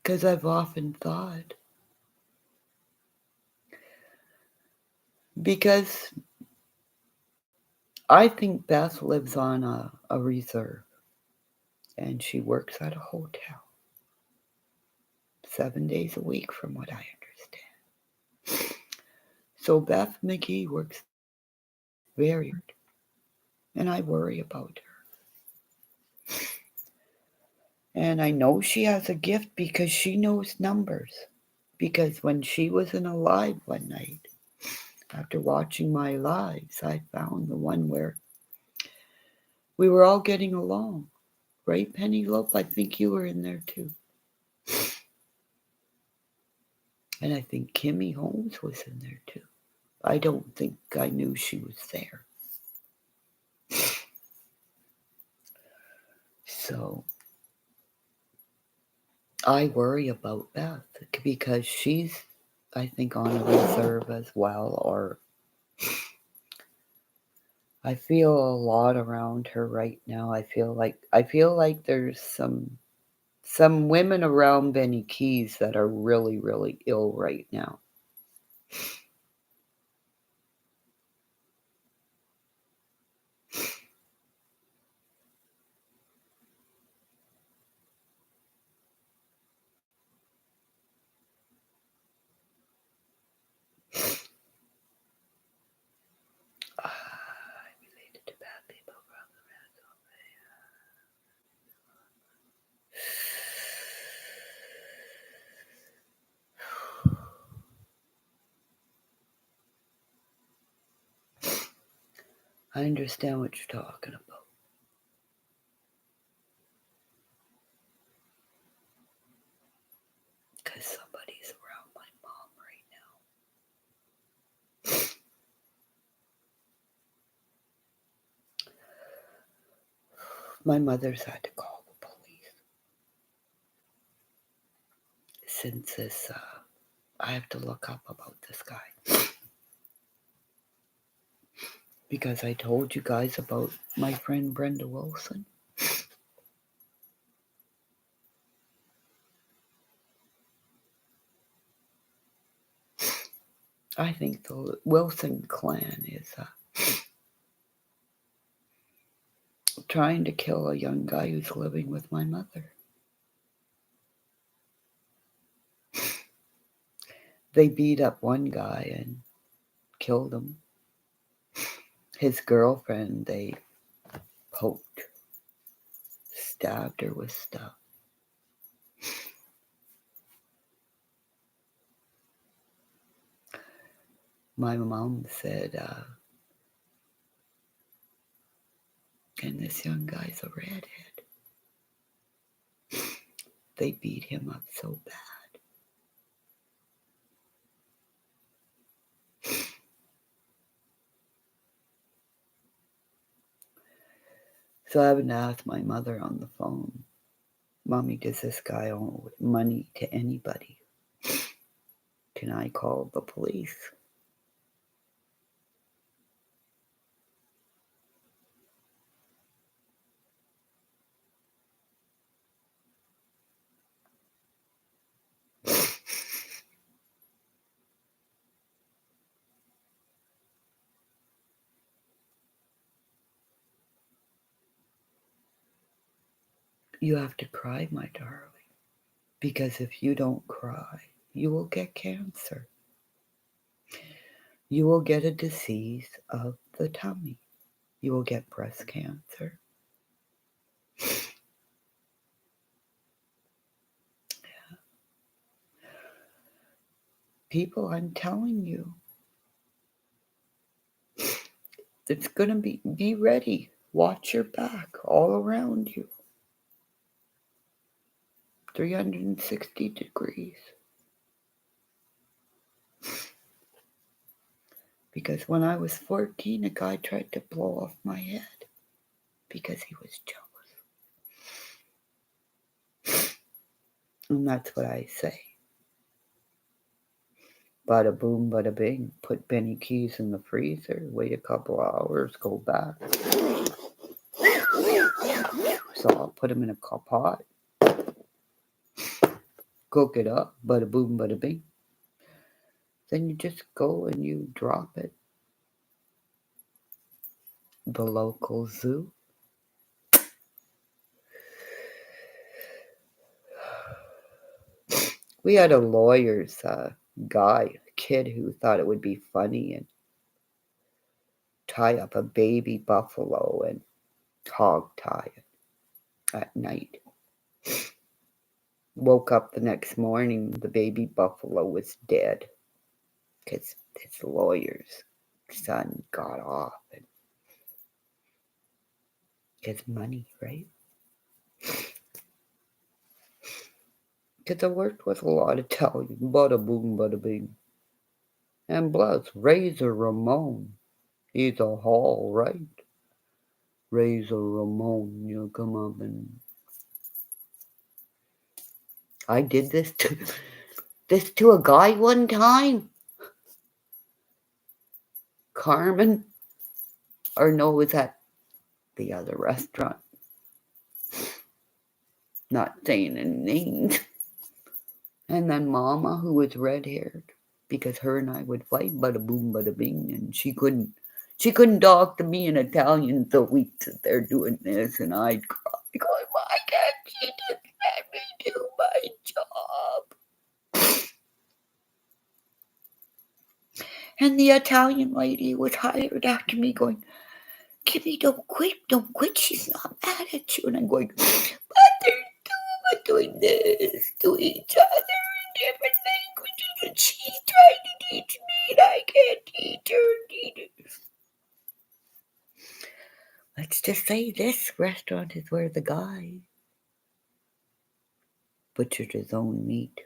Because I've often thought. Because I think Beth lives on a reserve. And she works at a hotel 7 days a week, from what I understand. So Beth McGee works very hard, and I worry about her. And I know she has a gift because she knows numbers. Because when she was in a live one night, after watching my lives, I found the one where we were all getting along. Right, Penelope? I think you were in there too. And I think Kimmy Holmes was in there too. I don't think I knew she was there. So I worry about Beth because she's, I think, on a reserve as well, or I feel a lot around her right now. I feel like there's some women around Benny Keys that are really, really ill right now. Related to bad people. I understand what you're talking about. Because somebody's around my mom right now. My mother's had to call the police. Since this, I have to look up about this guy. Because I told you guys about my friend Brenda Wilson. I think the Wilson clan is trying to kill a young guy who's living with my mother. They beat up one guy and killed him. His girlfriend, they poked, stabbed her with stuff. My mom said, and this young guy's a redhead. They beat him up so bad. So I haven't asked my mother on the phone, Mommy, does this guy owe money to anybody? Can I call the police? You have to cry, my darling. Because if you don't cry, you will get cancer. You will get a disease of the tummy. You will get breast cancer. People, I'm telling you, it's going to be ready. Watch your back all around you. 360 degrees. Because when I was 14, a guy tried to blow off my head because he was jealous. And that's what I say. Bada boom, bada bing. Put Benny Keys in the freezer. Wait a couple hours. Go back. So I'll put them in a pot. Cook it up. Bada boom, bada bing. Then you just go and you drop it. The local zoo. We had a lawyer's guy, kid who thought it would be funny and tie up a baby buffalo and hog tie it at night. Woke up the next morning, the baby buffalo was dead because his lawyer's son got off and his money, right? Because I worked with a lot of Italian, bada boom, bada bing. And plus, Razor Ramon, he's a hall, right? Razor Ramon, you come up and I did this to a guy one time. Carmen, or no, it was at the other restaurant. Not saying any names. And then Mama, who was red-haired, because her and I would fight, bada boom, bada bing, and she couldn't talk to me in Italian, so we'd sit there doing this, and I'd cry, going, why can't she just let me do my job? And the Italian lady was hired after me, going, Kimmy, don't quit, she's not mad at you. And I'm going, but they're doing this to each other in different languages, and she's trying to teach me, and I can't teach her neither. Let's just say this restaurant is where the guy butchered his own meat.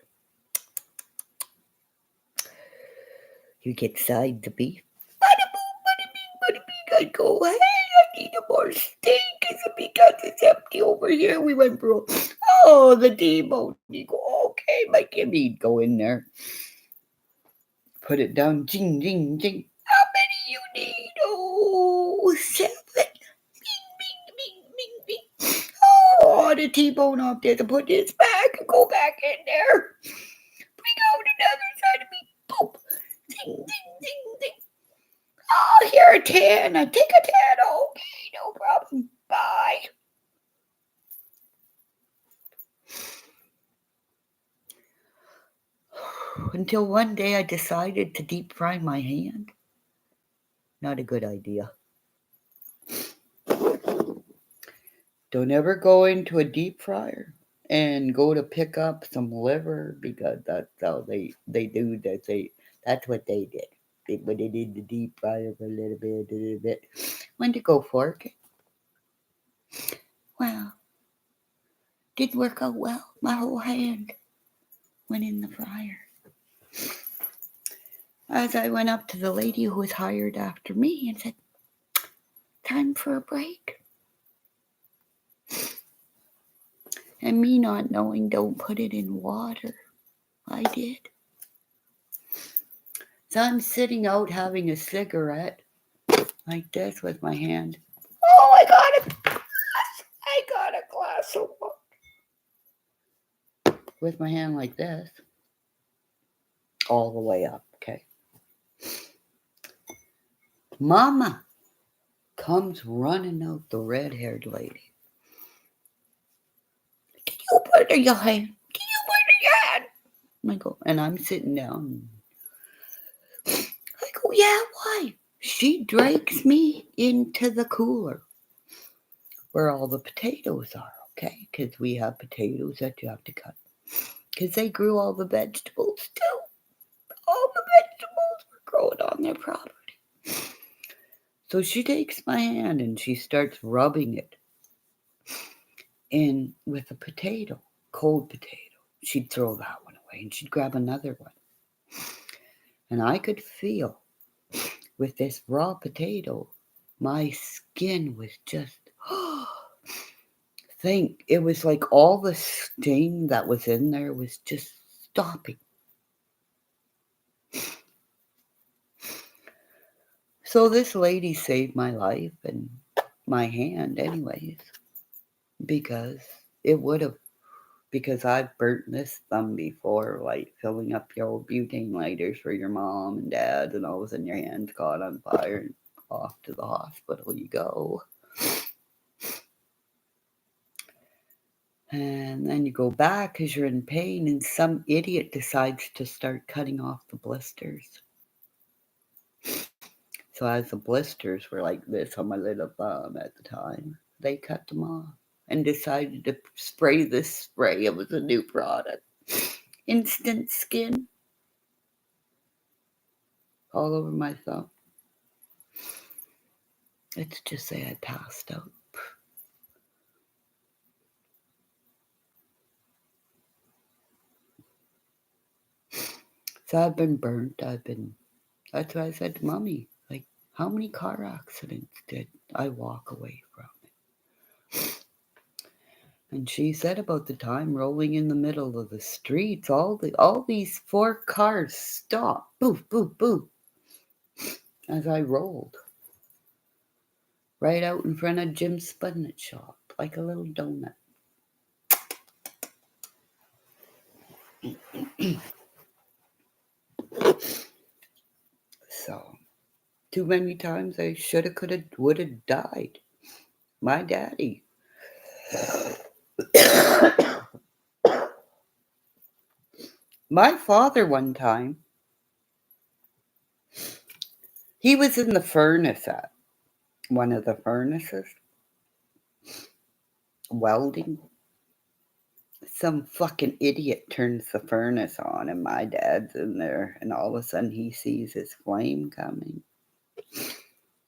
You get sides of beef. Bada boom, bada bing, bada bing. I'd go, hey, I need a more steak. Is it because it's empty over here? We went for, the debone. You go, okay, my Kimmy, go in there. Put it down, ding, ding, ding. How many you need? Oh, 7. Bing, bing, bing, bing, bing. Oh, the T-bone off there to put this back and go back in there. Bring out another side of me. Boom. Ding, ding, ding, ding. Oh, here a 10. I take a 10. Okay, no problem. Bye. Until one day I decided to deep fry my hand. Not a good idea. Don't ever go into a deep fryer and go to pick up some liver, because that's how they do that. That's what they did. They put it in the deep fryer for a little bit. Went to go fork it. Well, didn't work out well. My whole hand went in the fryer. As I went up to the lady who was hired after me and said, time for a break. And me not knowing, don't put it in water. I did. So I'm sitting out having a cigarette like this with my hand. Oh, I got a glass of water. With my hand like this. All the way up, okay? Mama comes running out, the red-haired lady. murder your hand? Did you murder your hand? I go, and I'm sitting down. I go, yeah, why? She drags me into the cooler where all the potatoes are, okay? Because we have potatoes that you have to cut. Because they grew all the vegetables too. All the vegetables were growing on their property. So she takes my hand and she starts rubbing it in with a potato, cold potato. She'd throw that one away and she'd grab another one. And I could feel with this raw potato, my skin was just, it was like all the sting that was in there was just stopping. So this lady saved my life and my hand anyways, because it would have, because I've burnt this thumb before, like filling up your old butane lighters for your mom and dad, and all of a sudden your hand's caught on fire and off to the hospital you go. And then you go back because you're in pain, and some idiot decides to start cutting off the blisters. So as the blisters were like this on my little thumb at the time, they cut them off and decided to spray this spray. It was a new product. Instant skin all over my thumb. Let's just say I passed out. So I've been burnt. That's why I said to Mommy, like, how many car accidents did I walk away from? And she said about the time rolling in the middle of the streets, all these 4 cars stopped, boof, boof, boof, as I rolled right out in front of Jim's Spudnut shop, like a little donut. So, too many times I shoulda, coulda, woulda died. My daddy. My father one time, he was in the furnace at one of the furnaces, welding. Some fucking idiot turns the furnace on, and my dad's in there, and all of a sudden he sees his flame coming.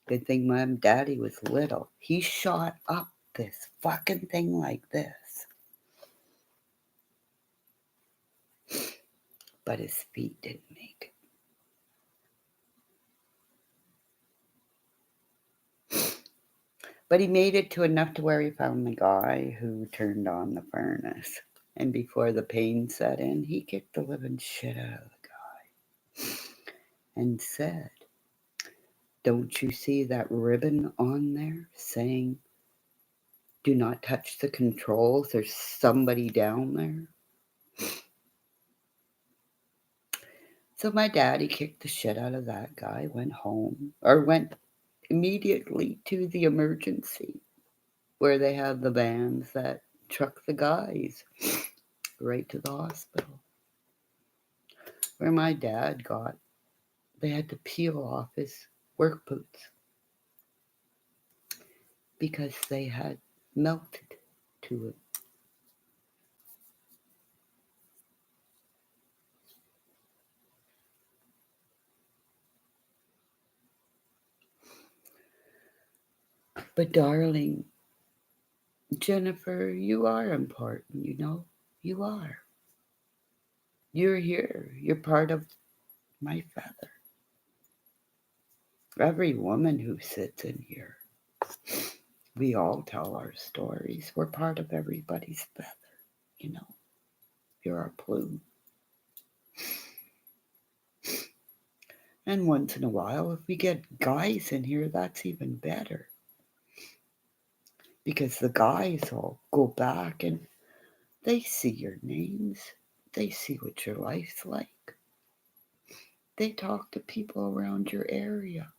Good thing my daddy was little. He shot up this fucking thing like this. But his feet didn't make it. But he made it to enough to where he found the guy who turned on the furnace. And before the pain set in, he kicked the living shit out of the guy and said, "Don't you see that ribbon on there saying, do not touch the controls? There's somebody down there." So my daddy kicked the shit out of that guy, went home, or went immediately to the emergency where they have the vans that truck the guys right to the hospital. Where my dad they had to peel off his work boots because they had melted to it. But darling, Jennifer, you are important, you know? You are. You're here. You're part of my feather. Every woman who sits in here, we all tell our stories. We're part of everybody's feather, you know? You're our plume. And once in a while, if we get guys in here, that's even better. Because the guys will go back and they see your names. They see what your life's like. They talk to people around your area.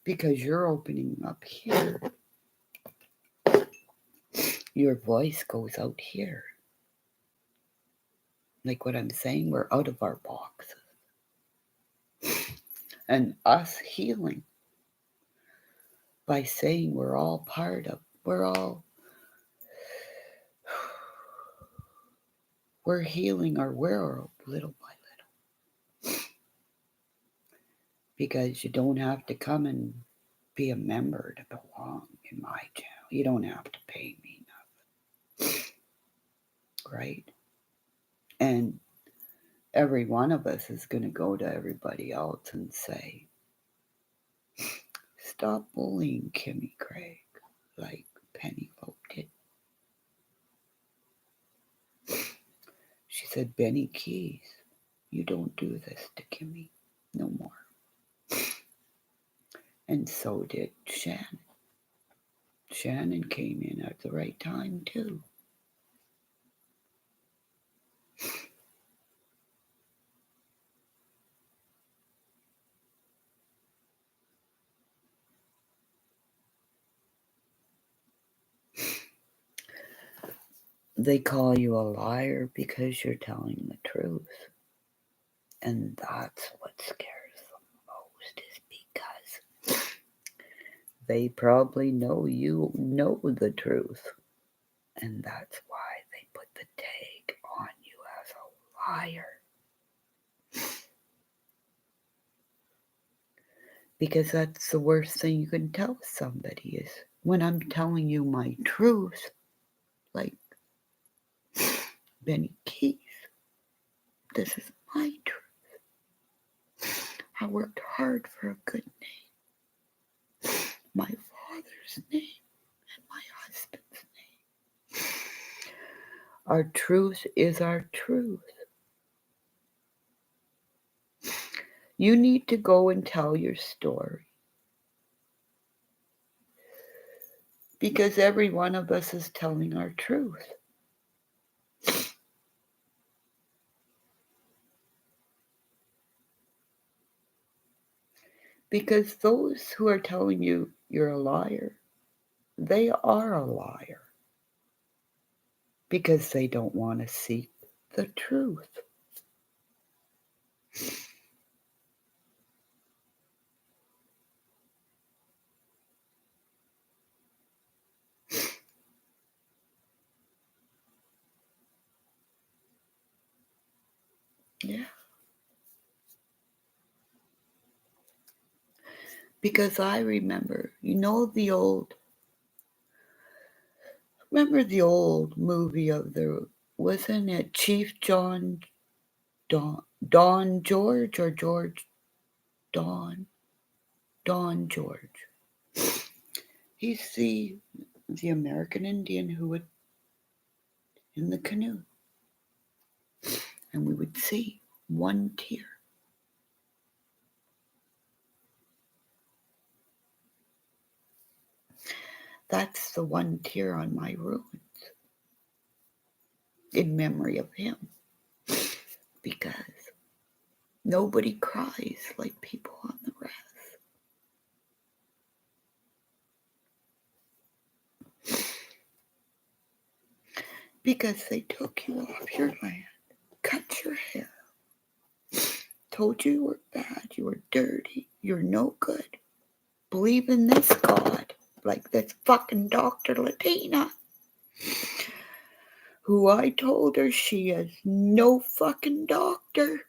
Because you're opening up here. Your voice goes out here. Like what I'm saying, we're out of our boxes. And us healing by saying we're all part of, we're healing our world little by little. Because you don't have to come and be a member to belong in my channel. You don't have to pay me nothing. Right? And every one of us is going to go to everybody else and say, stop bullying Kimmy, Craig, like Penny Folk did. She said, Benny Keys, you don't do this to Kimmy no more. And so did Shannon. Shannon came in at the right time, too. They call you a liar because you're telling the truth. And that's what scares them most, is because they probably know you know the truth. And that's why they put the tag on you as a liar. Because that's the worst thing you can tell somebody is when I'm telling you my truth, like Benny Keith, this is my truth. I worked hard for a good name, my father's name, and my husband's name. Our truth is our truth. You need to go and tell your story. Because every one of us is telling our truth. Because those who are telling you you're a liar, they are a liar. Because they don't want to seek the truth. Yeah. Because I remember, remember the old movie of wasn't it Chief Don George or George Don George. He's the American Indian who would in the canoe, and we would see one tear. That's the one tear on my ruins in memory of him. Because nobody cries like people on the rest. Because they took you off your land, cut your hair, told you were bad, you were dirty, you're no good. Believe in this God, like this fucking Dr. Latina, who I told her she is no fucking doctor.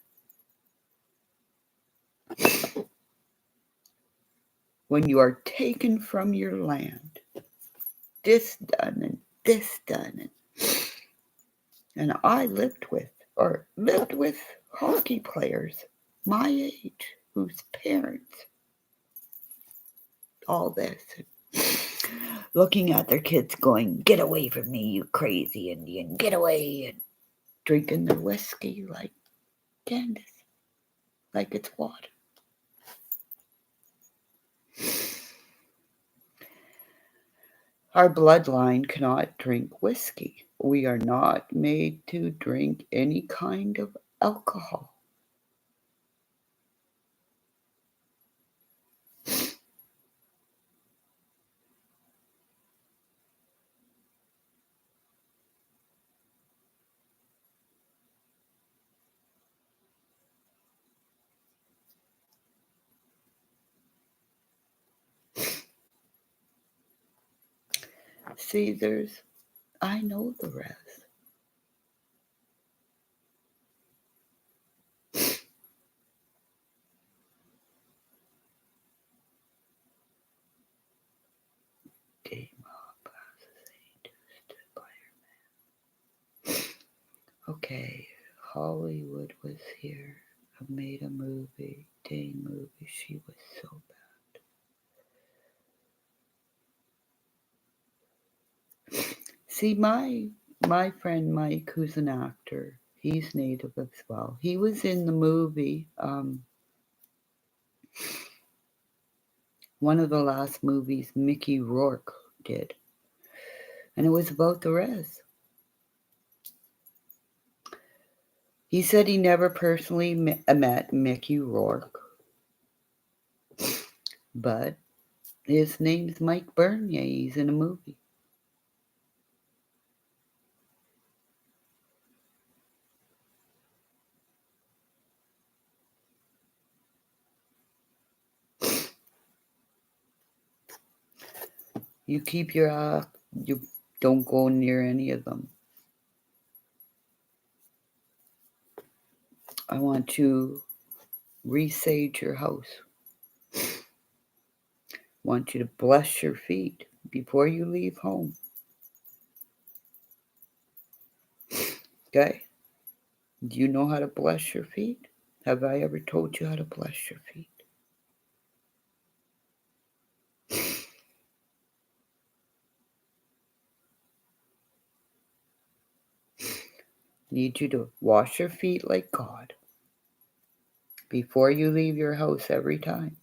When you are taken from your land, this done and this done. And I lived with hockey players my age whose parents, all this, looking at their kids going, get away from me, you crazy Indian, get away, and drinking their whiskey like Candace, like it's water. Our bloodline cannot drink whiskey. We are not made to drink any kind of alcohol. See, I know the rest. Okay, Hollywood was here. I made a movie, Dane movie. She was so bad. See, my friend Mike, who's an actor, he's native as well. He was in the movie, one of the last movies Mickey Rourke did, and it was about the res. He said he never personally met Mickey Rourke, but his name's Mike Bernier. He's in a movie. You keep you don't go near any of them. I want to resage your house. I want you to bless your feet before you leave home. Okay? Do you know how to bless your feet? Have I ever told you how to bless your feet? Need you to wash your feet like God before you leave your house every time.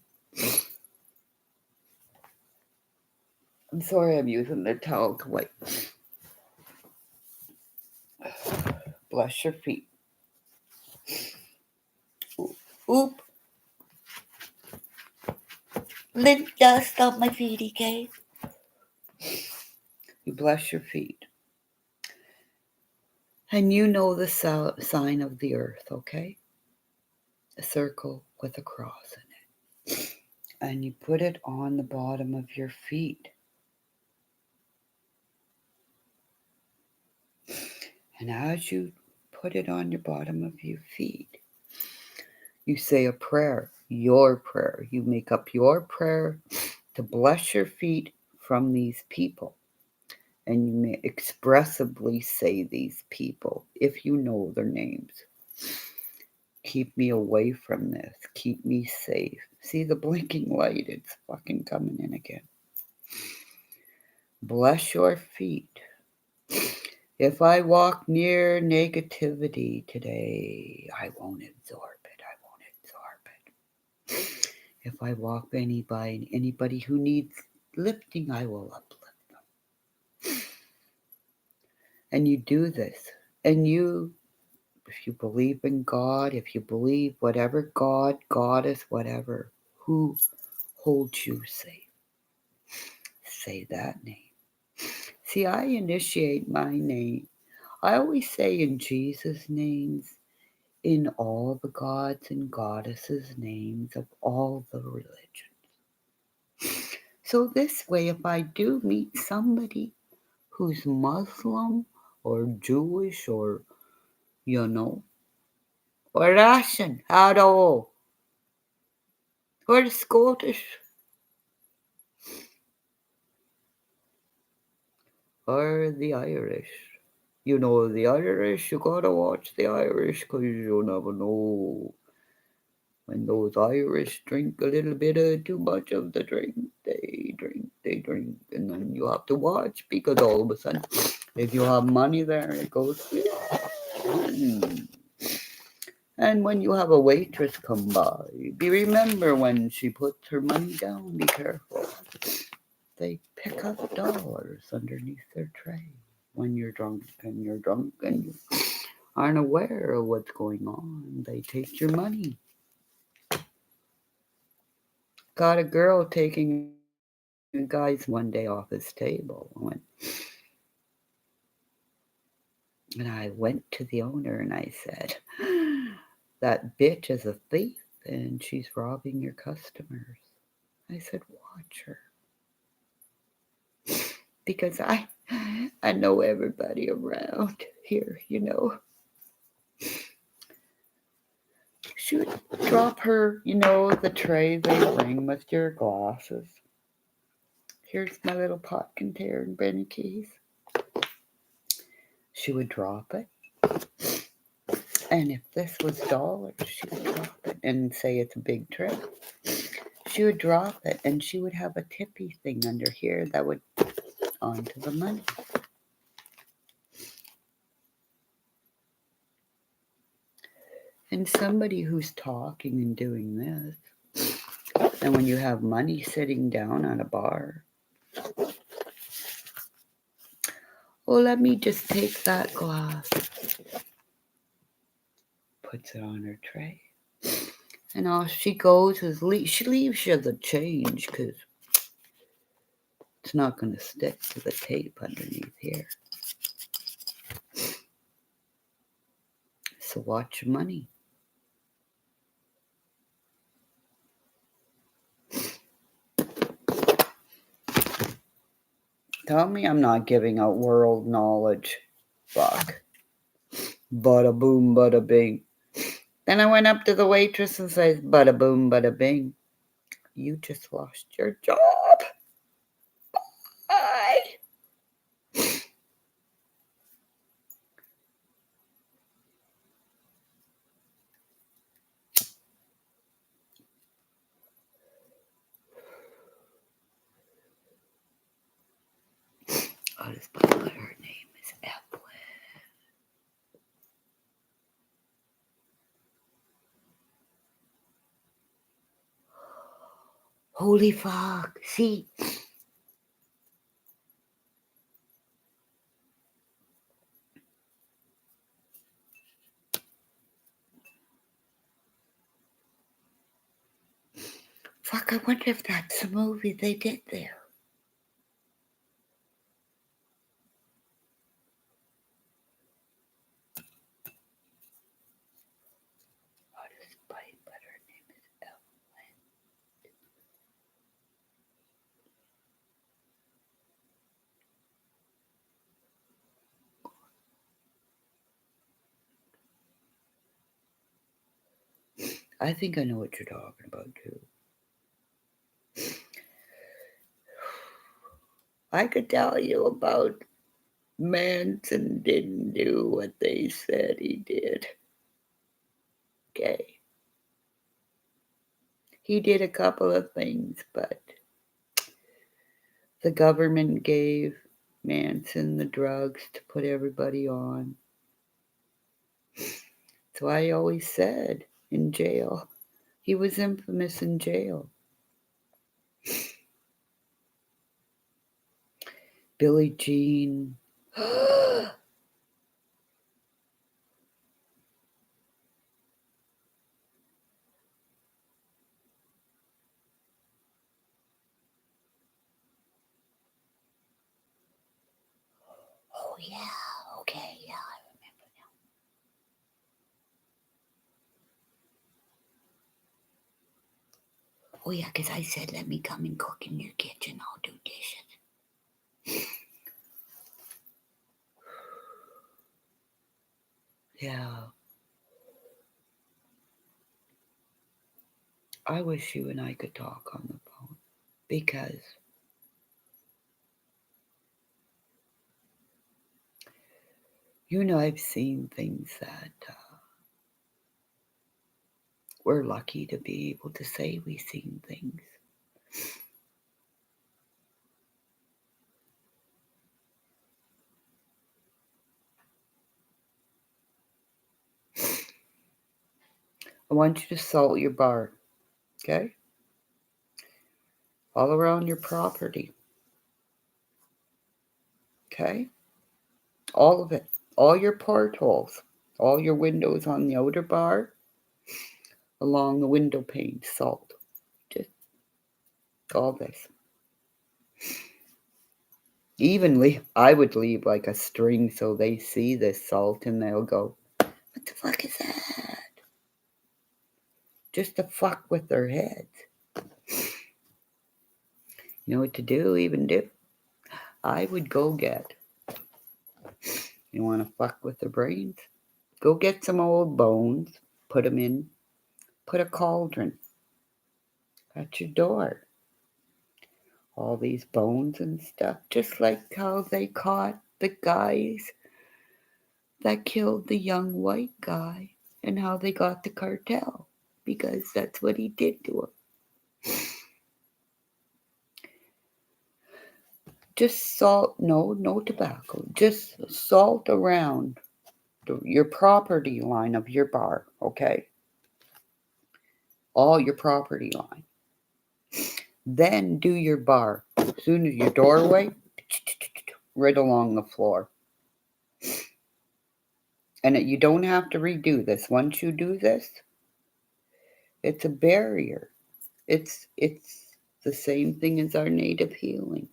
I'm sorry I'm using the towel to wipe. Bless your feet. Oop. Linda, stop my feety cake. You bless your feet. And you know the sign of the earth, okay? A circle with a cross in it. And you put it on the bottom of your feet. And as you put it on your bottom of your feet, you say a prayer, your prayer. You make up your prayer to bless your feet from these people. And you may expressively say these people if you know their names. Keep me away from this. Keep me safe. See the blinking light? It's fucking coming in again. Bless your feet. If I walk near negativity today, I won't absorb it. I won't absorb it. If I walk anybody who needs lifting, I will uplift them. And you do this. And you, if you believe in God, if you believe whatever God, Goddess, whatever, who holds you safe, say that name. See, I initiate my name. I always say in Jesus' names, in all the gods and goddesses' names of all the religions. So this way, if I do meet somebody who's Muslim or Jewish or, or Russian at all, or Scottish, or the Irish. You know the Irish, you gotta watch the Irish because you never know. When those Irish drink a little bit of too much of the drink, they drink, and then you have to watch because all of a sudden, if you have money there, it goes. And when you have a waitress come by, remember when she puts her money down, be careful. They pick up dollars underneath their tray when you're drunk and you aren't aware of what's going on. They take your money. Got a girl taking a guy's money one day off his table. And I went to the owner and I said, that bitch is a thief and she's robbing your customers. I said, watch her. because I know everybody around here, you know. She would drop her, you know, the tray they bring with your glasses. Here's my little pot container, Benny Keys. She would drop it. And if this was dollars, she would drop it and say it's a big tray. She would drop it and she would have a tippy thing under here that would onto the money. And somebody who's talking and doing this, and when you have money sitting down at a bar, oh, let me just take that glass. Puts it on her tray. And all she goes is, she leaves you the change because it's not going to stick to the tape underneath here. So watch your money. Tell me I'm not giving out world knowledge. Fuck. Bada boom, bada bing. Then I went up to the waitress and says, bada boom, bada bing. You just lost your job. Bye. Oh, this butler, her name is Evelyn. Holy fuck. See? Fuck, I wonder if that's the movie they did there. Oh, this bite, but her name is Evelyn. I think I know what you're talking about, too. I could tell you about Manson didn't do what they said he did. Okay. He did a couple of things, but the government gave Manson the drugs to put everybody on. So I always said in jail, he was infamous in jail. Billie Jean. Oh, yeah. Okay, yeah, I remember now. Oh, yeah, because I said, let me come and cook in your kitchen. I'll do dishes. Yeah. I wish you and I could talk on the phone because you know I've seen things that we're lucky to be able to say we've seen things. I want you to salt your bar, okay? All around your property, okay? All of it, all your portholes, all your windows on the outer bar, along the window pane, salt. Just all this. Evenly, I would leave like a string so they see this salt and they'll go, what the fuck is that? Just to fuck with their heads. You know what to do, even do? I would go get, you want to fuck with the brains? Go get some old bones, put them in, put a cauldron at your door. All these bones and stuff, just like how they caught the guys that killed the young white guy and how they got the cartel, because that's what he did to him. Just salt, no tobacco, just salt around your property line of your bar, okay? All your property line. Then do your bar. As soon as your doorway, right along the floor. And you don't have to redo this. Once you do this, it's a barrier. It's the same thing as our native healing.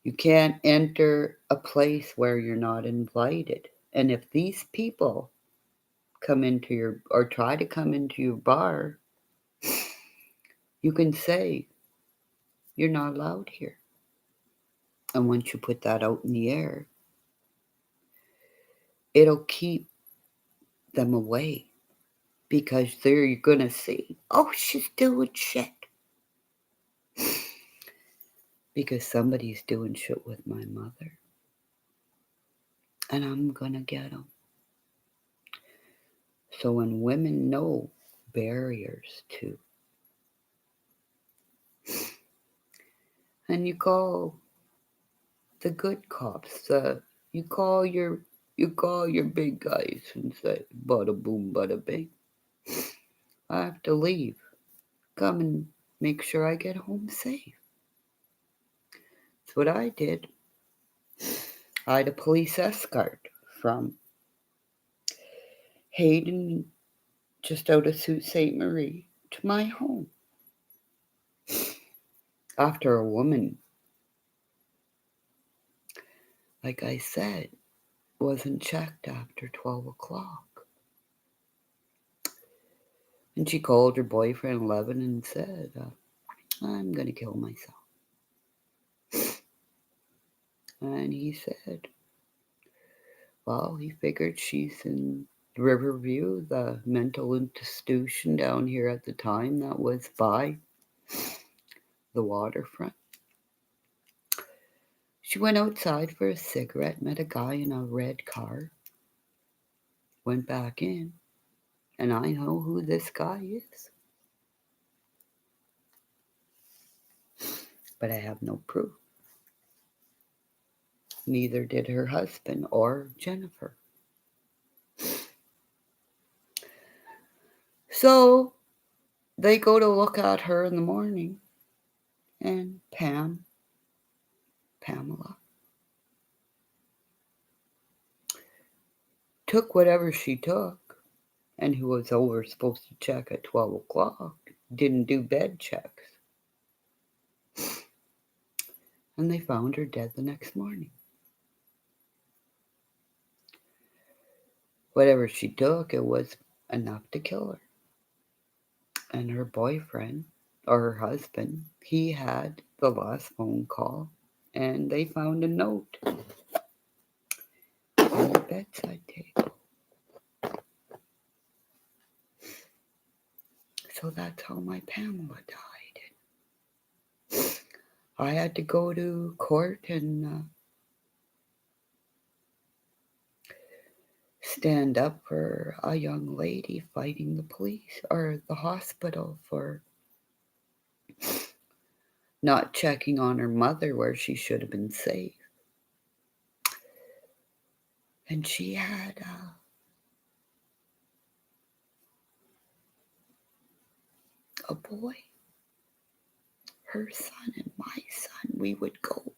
You can't enter a place where you're not invited. And if these people come into your, or try to come into your bar, you can say, you're not allowed here. And once you put that out in the air, it'll keep them away, because they're going to see, oh, she's doing shit. Because somebody's doing shit with my mother. And I'm going to get them. So when women know barriers too, and you call the good cops, you call your big guys and say, bada boom, bada bing. I have to leave. Come and make sure I get home safe. That's what I did. I had a police escort from Hayden, just out of Sault Ste. Marie, to my home. After a woman, like I said, wasn't checked after 12 o'clock. And she called her boyfriend 11 and said, I'm going to kill myself. And he said, well, he figured she's in Riverview, the mental institution down here at the time that was by the waterfront. She went outside for a cigarette, met a guy in a red car, went back in, and I know who this guy is. But I have no proof. Neither did her husband or Jennifer. So they go to look at her in the morning, and Pamela, took whatever she took, and who was over supposed to check at 12 o'clock, didn't do bed checks. And they found her dead the next morning. Whatever she took, it was enough to kill her. And her boyfriend, or her husband, he had the last phone call, and they found a note on the bedside table. So that's how my Pamela died. I had to go to court and stand up for a young lady fighting the police or the hospital for not checking on her mother where she should have been safe. And she had a boy, her son and my son. We would go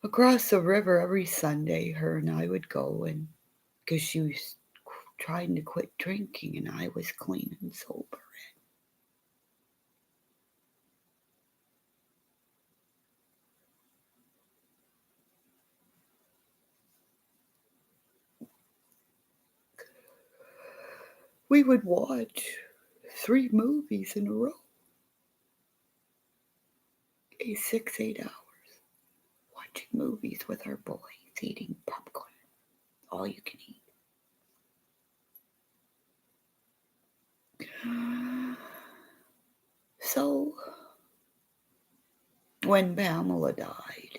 across the river every Sunday, her and I would go, and because she was trying to quit drinking and I was clean and sober. We would watch 3 movies in a row. stay 6-8 hours watching movies with our boys, eating popcorn, all you can eat. So, when Pamela died,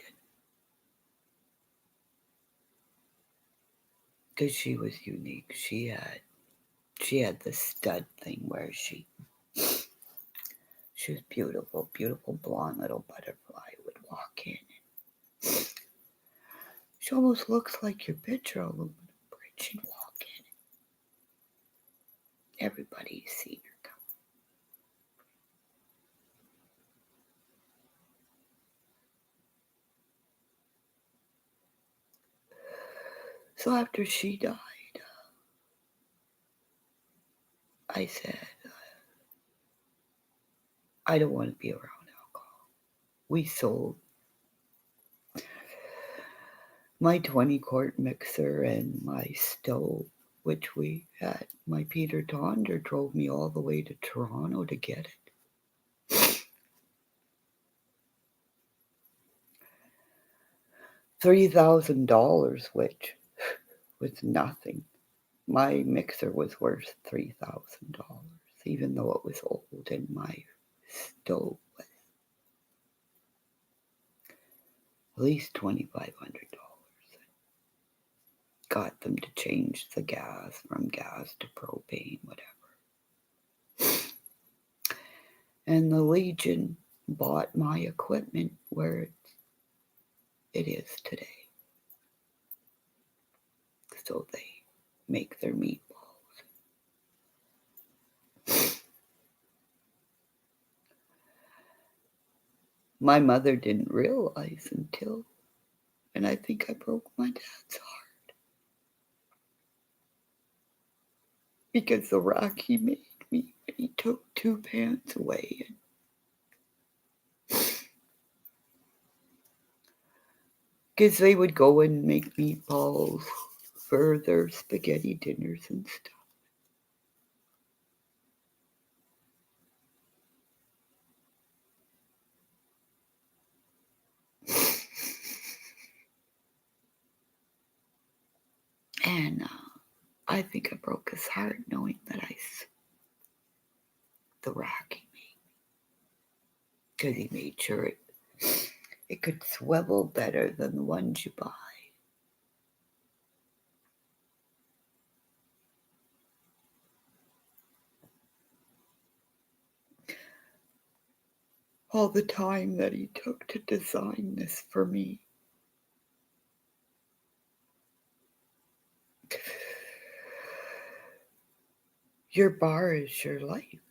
because she was unique, she had the stud thing where she was beautiful, beautiful blonde little butterfly would walk in. She almost looks like your picture aluminum bridge. She'd walk in. Everybody's seen her come. So after she died, I said, I don't want to be around alcohol. We sold my 20-quart mixer and my stove, which we had. My Peter Tonder drove me all the way to Toronto to get it. $3,000, which was nothing. My mixer was worth $3,000, even though it was old, and my stove was at least $2,500. Got them to change the gas from gas to propane, whatever. And the Legion bought my equipment where it is today. So they make their meatballs. My mother didn't realize until, and I think I broke my dad's heart. Because the rack he made me when he took 2 pants away. Because they would go and make meatballs for their spaghetti dinners and stuff. And I think I broke his heart knowing that the rack he made. Because he made sure it could swivel better than the ones you buy. All the time that he took to design this for me. Your bar is your life.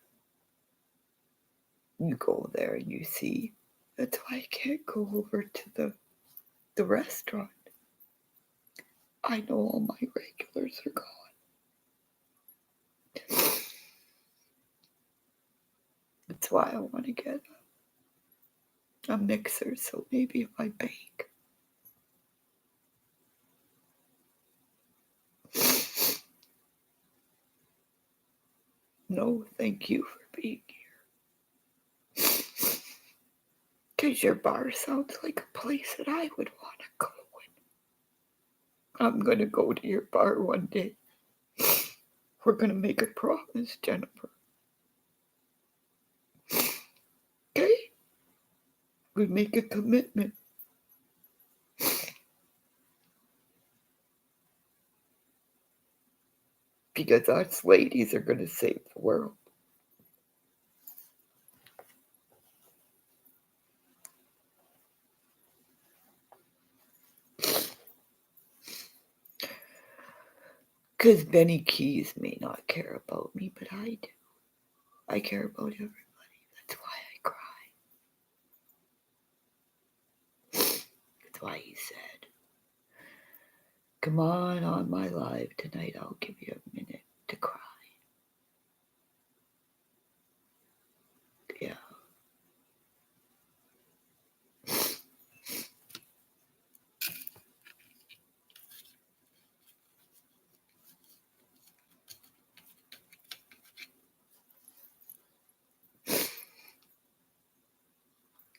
You go there and you see. That's why I can't go over to the restaurant. I know all my regulars are gone. That's why I want to get a mixer, so maybe if I bake. No, thank you for being here. Because your bar sounds like a place that I would want to go in. I'm going to go to your bar one day. We're going to make a promise, Jennifer. Okay? We make a commitment. Because us ladies are going to save the world. Because Benny Keys may not care about me, but I do. I care about everybody. That's why I cry. That's why he said, come on my live tonight. I'll give you a minute to cry. Yeah.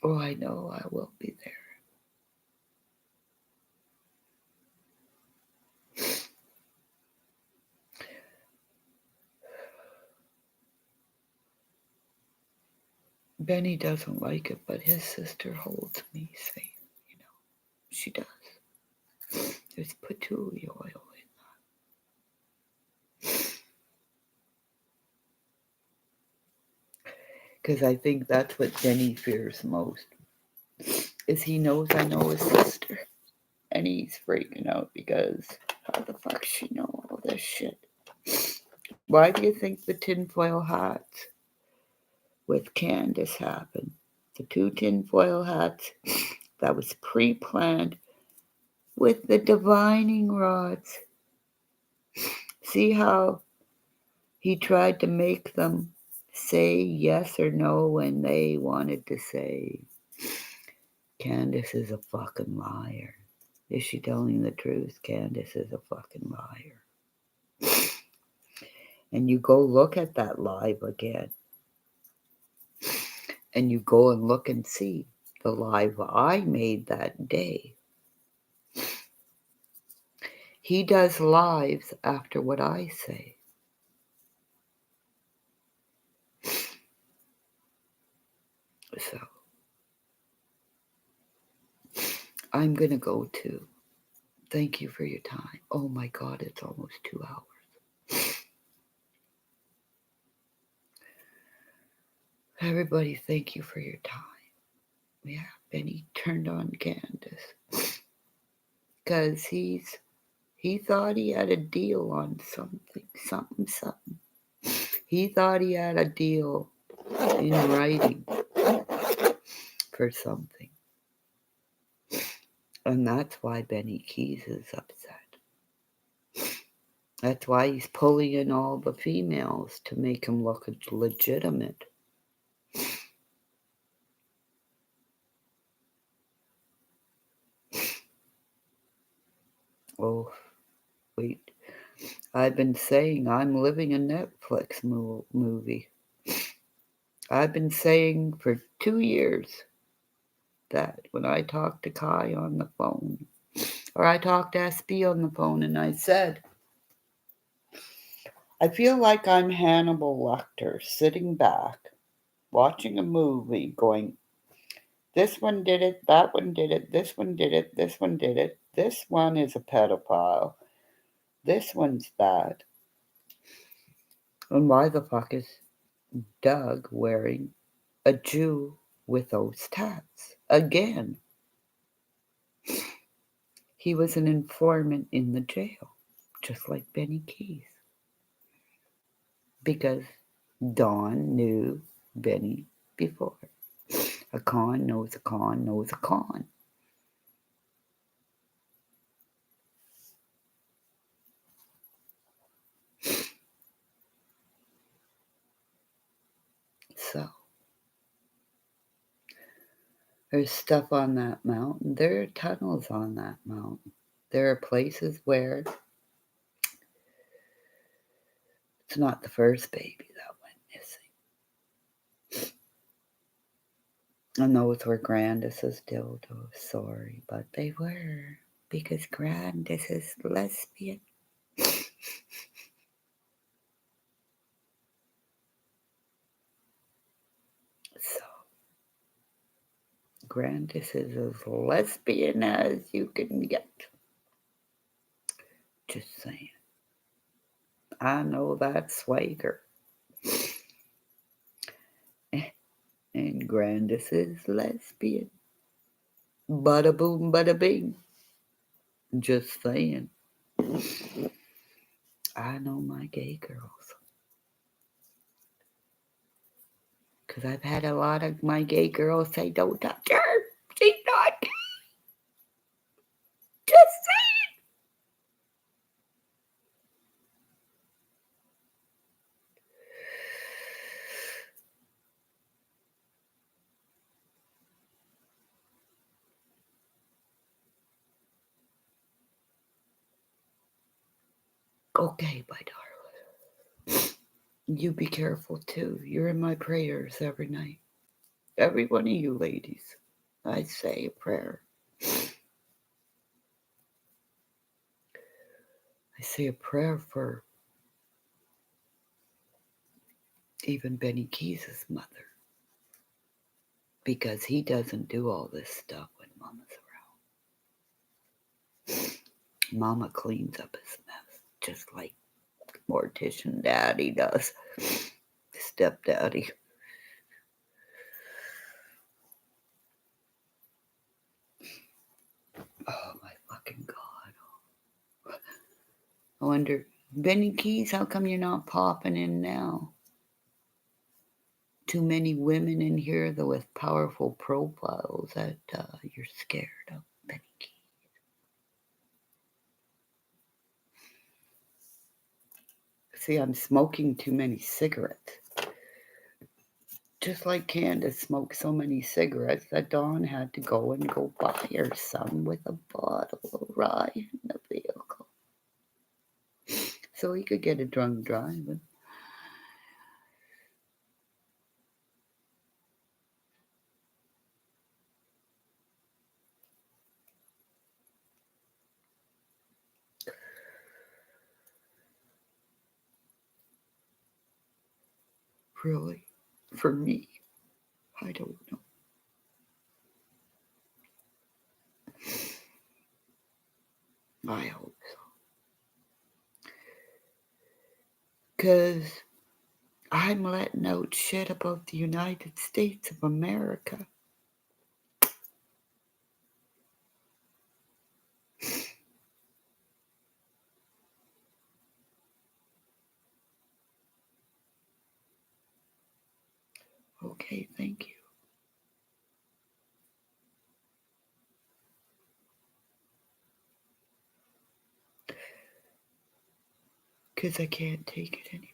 Oh, I know I will be there. Benny doesn't like it, but his sister holds me safe. You know, she does. There's patchouli oil in that. Because I think that's what Benny fears most. Is he knows I know his sister. And he's freaking out because how the fuck she know all this shit? Why do you think the tinfoil hats with Candace happened? The 2 tinfoil hats that was pre-planned with the divining rods. See how he tried to make them say yes or no when they wanted to say, Candace is a fucking liar. Is she telling the truth? Candace is a fucking liar. And you go look at that live again. And you go and look and see the live I made that day. He does lives after what I say. So I'm going to go too. Thank you for your time. Oh my God, it's almost 2 hours. Everybody, thank you for your time. Yeah, Benny turned on Candace. Because he thought he had a deal on something. He thought he had a deal in writing for something. And that's why Benny Keys is upset. That's why he's pulling in all the females to make him look legitimate. Oh, wait. I've been saying I'm living a Netflix movie. I've been saying for 2 years that when I talked to Kai on the phone, or I talked to SB on the phone, and I said, I feel like I'm Hannibal Lecter sitting back, watching a movie, going, this one did it, that one did it, this one did it, this one did it, this one is a pedophile, this one's that. And why the fuck is Doug wearing a Jew with those tats? Again, he was an informant in the jail, just like Benny Keys. Because Don knew Benny before. A con knows a con knows a con. So, there's stuff on that mountain. There are tunnels on that mountain. There are places where it's not the first baby that went missing. And those were Grandis's dildos, sorry, but they were. Because Grandis is lesbian. So, Grandis is as lesbian as you can get. Just saying. I know that swagger. And Grandis is lesbian. Bada boom, bada bing. Just saying. I know my gay girls. Because I've had a lot of my gay girls say, don't touch her. She's not gay. Just saying. Okay, my darling. You be careful too. You're in my prayers every night. Every one of you ladies, I say a prayer. I say a prayer for even Benny Keys' mother, because he doesn't do all this stuff when Mama's around. Mama cleans up his mess, just like Mortician Daddy does. Stepdaddy. Oh my fucking God. I wonder, Benny Keys, how come you're not popping in now? Too many women in here, though, with powerful profiles that you're scared of, Benny Keys. See, I'm smoking too many cigarettes. Just like Candace smoked so many cigarettes that Dawn had to go buy her some with a bottle of rye in the vehicle, so he could get a drunk driving. Really? For me? I don't know. I hope so. Because I'm letting out shit about the United States of America. Okay, thank you. Because I can't take it anymore.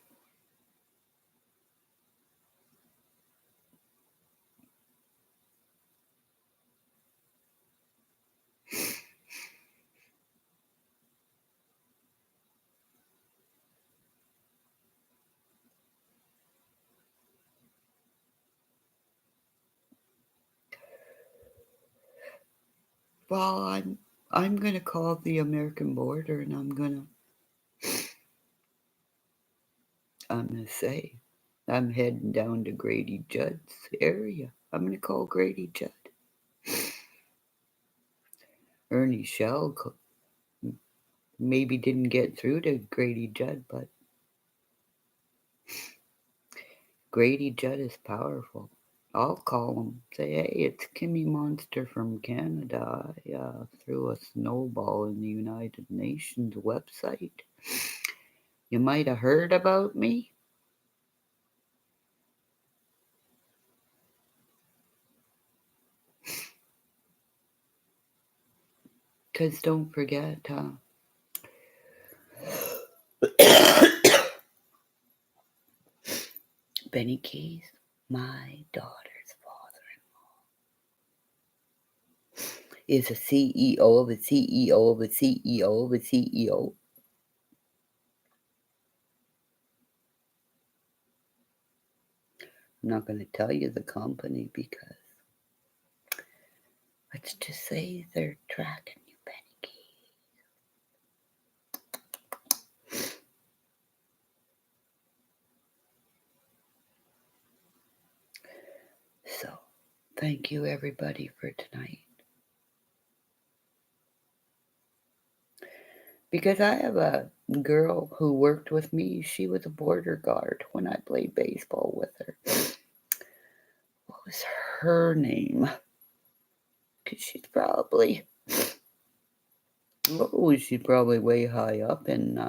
Well, I'm gonna call the American border, and I'm gonna say I'm heading down to Grady Judd's area. I'm gonna call Grady Judd. Ernie Shell maybe didn't get through to Grady Judd, but Grady Judd is powerful. I'll call him, say, hey, it's Kimmymonster from Canada. I threw a snowball in the United Nations website. You might have heard about me. Because don't forget, Benny Keys, my daughter's father-in-law, is a CEO of a CEO of a CEO of a CEO. I'm not going to tell you the company because let's just say they're tracking you, Benny Keys. So, thank you everybody for tonight. Because I have a girl who worked with me. She was a border guard when I played baseball with her. What was her name? Because she's probably way high up in,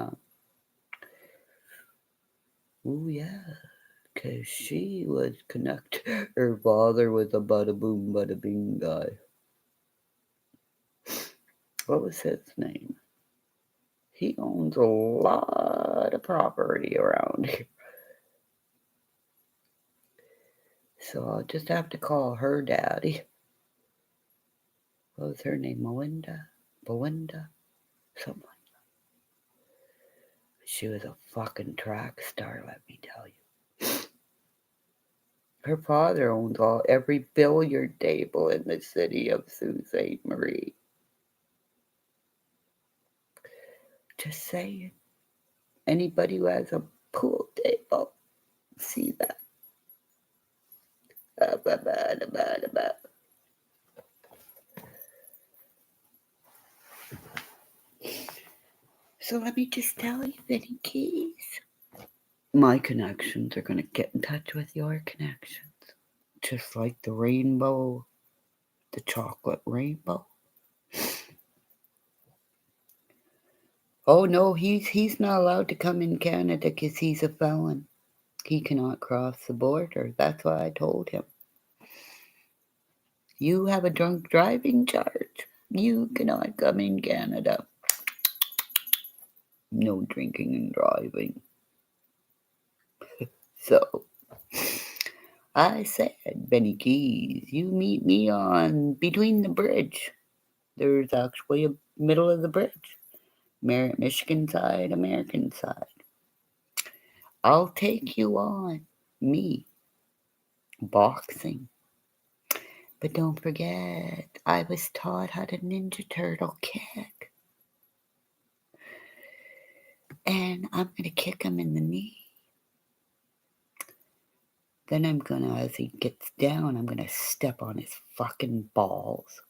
because she was connected. Her father was a bada boom, bada bing guy. What was his name? He owns a lot of property around here. So I'll just have to call her daddy. What was her name? Belinda? Something like that. She was a fucking track star, let me tell you. Her father owns every billiard table in the city of Sault Ste. Marie. Just saying. Anybody who has a pool table, see that. So let me just tell you, Vinny Keys. My connections are going to get in touch with your connections. Just like the rainbow, the chocolate rainbow. Oh no, he's not allowed to come in Canada because he's a felon. He cannot cross the border. That's what I told him. You have a drunk driving charge. You cannot come in Canada. No drinking and driving. So I said, Benny Keys, you meet me on between the bridge. There's actually a middle of the bridge. Michigan side, American side. I'll take you on. Me. Boxing. But don't forget, I was taught how to Ninja Turtle kick. And I'm going to kick him in the knee. Then I'm going to, as he gets down, I'm going to step on his fucking balls.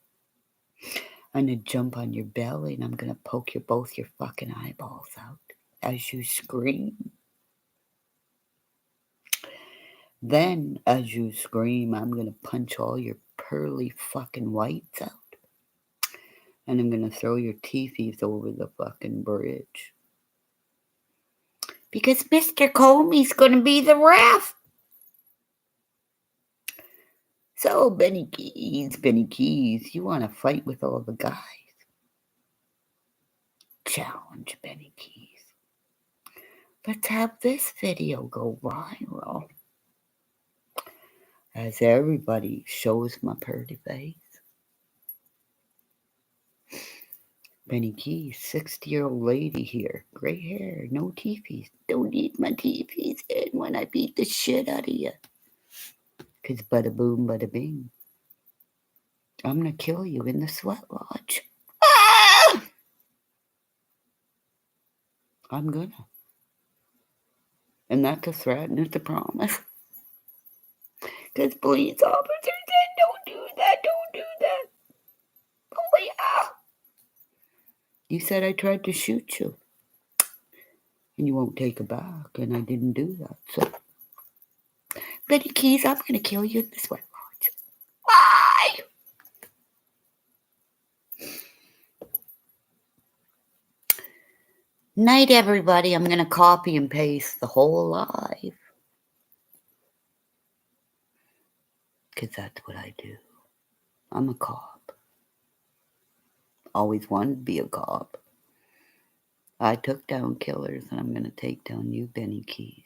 I'm going to jump on your belly and I'm going to poke both your fucking eyeballs out as you scream. Then, as you scream, I'm going to punch all your pearly fucking whites out. And I'm going to throw your teethies over the fucking bridge. Because Mr. Comey's going to be the ref. So, Benny Keys, you want to fight with all the guys? Challenge, Benny Keys. Let's have this video go viral. As everybody shows my pretty face. Benny Keys, 60-year-old lady here. Gray hair, no teethies. Don't need my teethies in when I beat the shit out of you. Because bada boom, bada bing. I'm going to kill you in the sweat lodge. Ah! I'm going to. And that's a threat and it's a promise. Because police officers said, don't do that, don't do that. Oh, yeah. You said I tried to shoot you. And you won't take it back. And I didn't do that. So, Betty Keys, I'm going to kill you in the sweat lodge. Why? Night, everybody. I'm going to copy and paste the whole live. Because that's what I do. I'm a cop. Always wanted to be a cop. I took down killers, and I'm going to take down you, Benny Keys.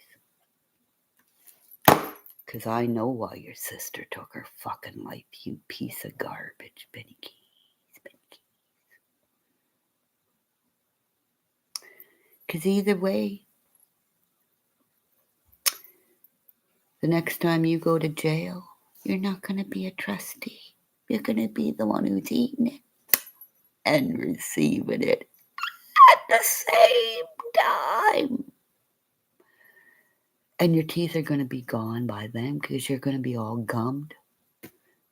Because I know why your sister took her fucking life, you piece of garbage, Benny Keys. Because either way, the next time you go to jail, you're not going to be a trustee. You're going to be the one who's eating it and receiving it at the same time. And your teeth are going to be gone by then because you're going to be all gummed.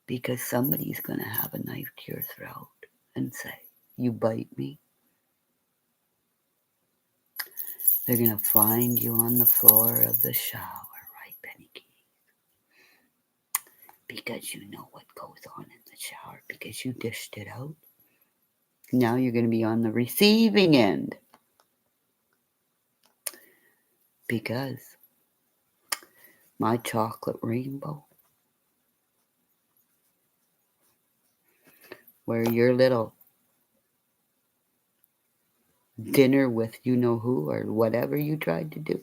Because somebody's going to have a knife to your throat and say, you bite me. They're going to find you on the floor of the shower, right, Benny Keys? Because you know what goes on in the shower. Because you dished it out. Now you're going to be on the receiving end. Because my chocolate rainbow, where your little dinner with you know who or whatever you tried to do,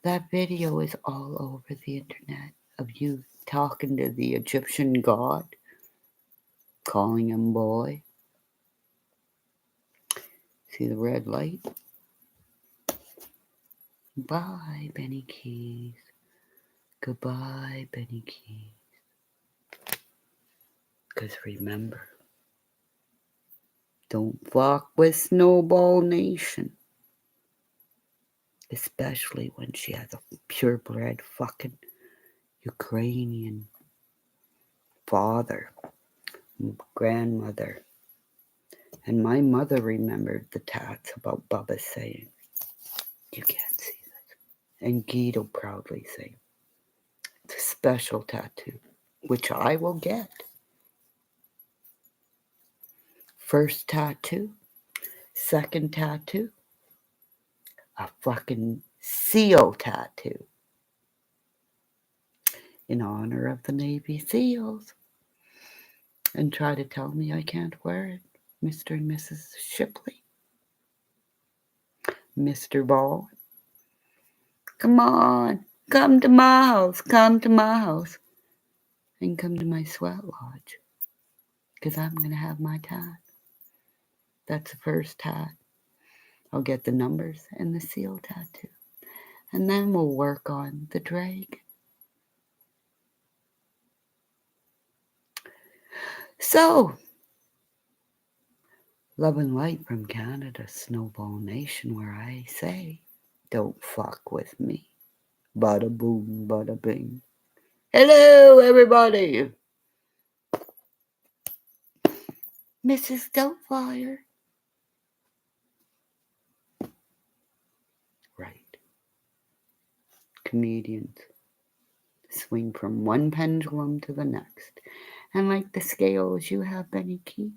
that video is all over the internet of you talking to the Egyptian god, calling him boy. See the red light? Bye, Benny Keys. Goodbye, Benny Keys. Because remember, don't fuck with Snowball Nation. Especially when she has a purebred fucking Ukrainian father, grandmother. And my mother remembered the tats about Bubba saying, "You can't see this." And Guido proudly saying, "It's a special tattoo, which I will get." First tattoo, second tattoo, a fucking seal tattoo in honor of the Navy SEALs. And try to tell me I can't wear it, Mr. and Mrs. Shipley. Mr. Ball, come on, come to my house, come to my house. And come to my sweat lodge. Because I'm going to have my tat. That's the first tat. I'll get the numbers and the seal tattoo. And then we'll work on the dragon. So, love and light from Canada, Snowball Nation, where I say, don't fuck with me. Bada boom, bada bing. Hello, everybody. Mrs. Doubtfire. Right. Comedians swing from one pendulum to the next. And like the scales, you have Benny Keys.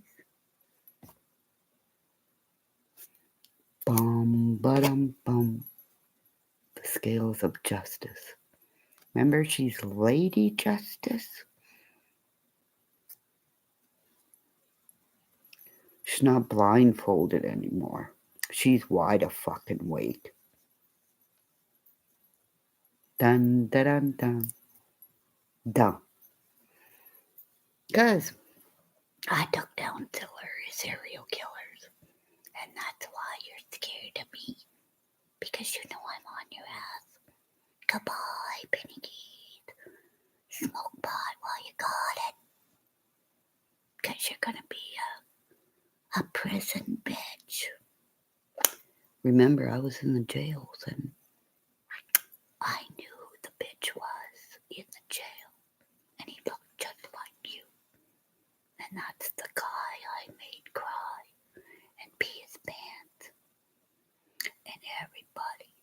Bum, ba-dum, bum. The scales of justice. Remember, she's Lady Justice. She's not blindfolded anymore. She's wide fucking awake. Dun, dun, dun, dun. Dun. Because I took down serial killers. And that's why you're scared of me. Because you know I'm on your ass. Goodbye, Benny Keith. Smoke pot while you got it. Because you're going to be a prison bitch. Remember, I was in the jails and I knew who the bitch was in the jail. And he looked just like you. And that's the guy I made cry and pee his pants. And everybody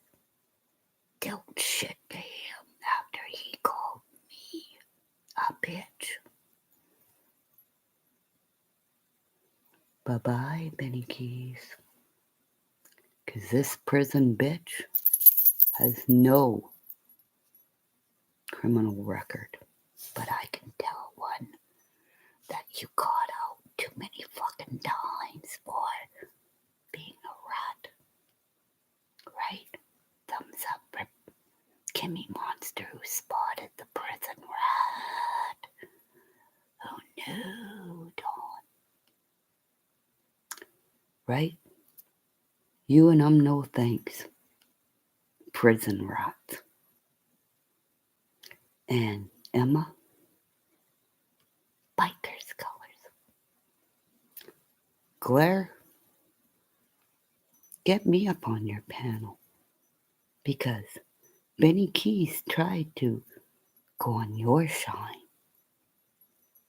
dealt shit to him after he called me a bitch. Bye-bye, Benny Keys. Because this prison bitch has no criminal record. But I can tell one that you got out too many fucking times for being a rat. Right? Thumbs up for Kimmymonster who spotted the prison rat. Oh no, Dawn. Right? You and no thanks. Prison rat. And Emma, biker's colors. Claire, get me up on your panel. Because Benny Keys tried to go on your shine.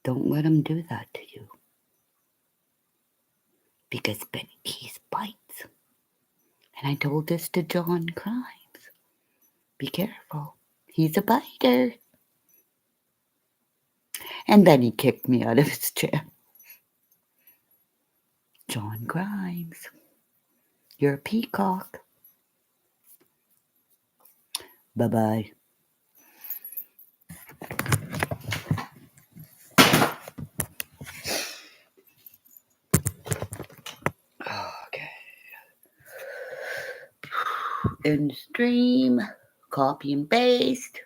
Don't let him do that to you. Because Benny Keys bites. And I told this to John Grimes. Be careful. He's a biter. And then he kicked me out of his chair. John Grimes, you're a peacock. Bye-bye. Okay. In stream, copy and paste.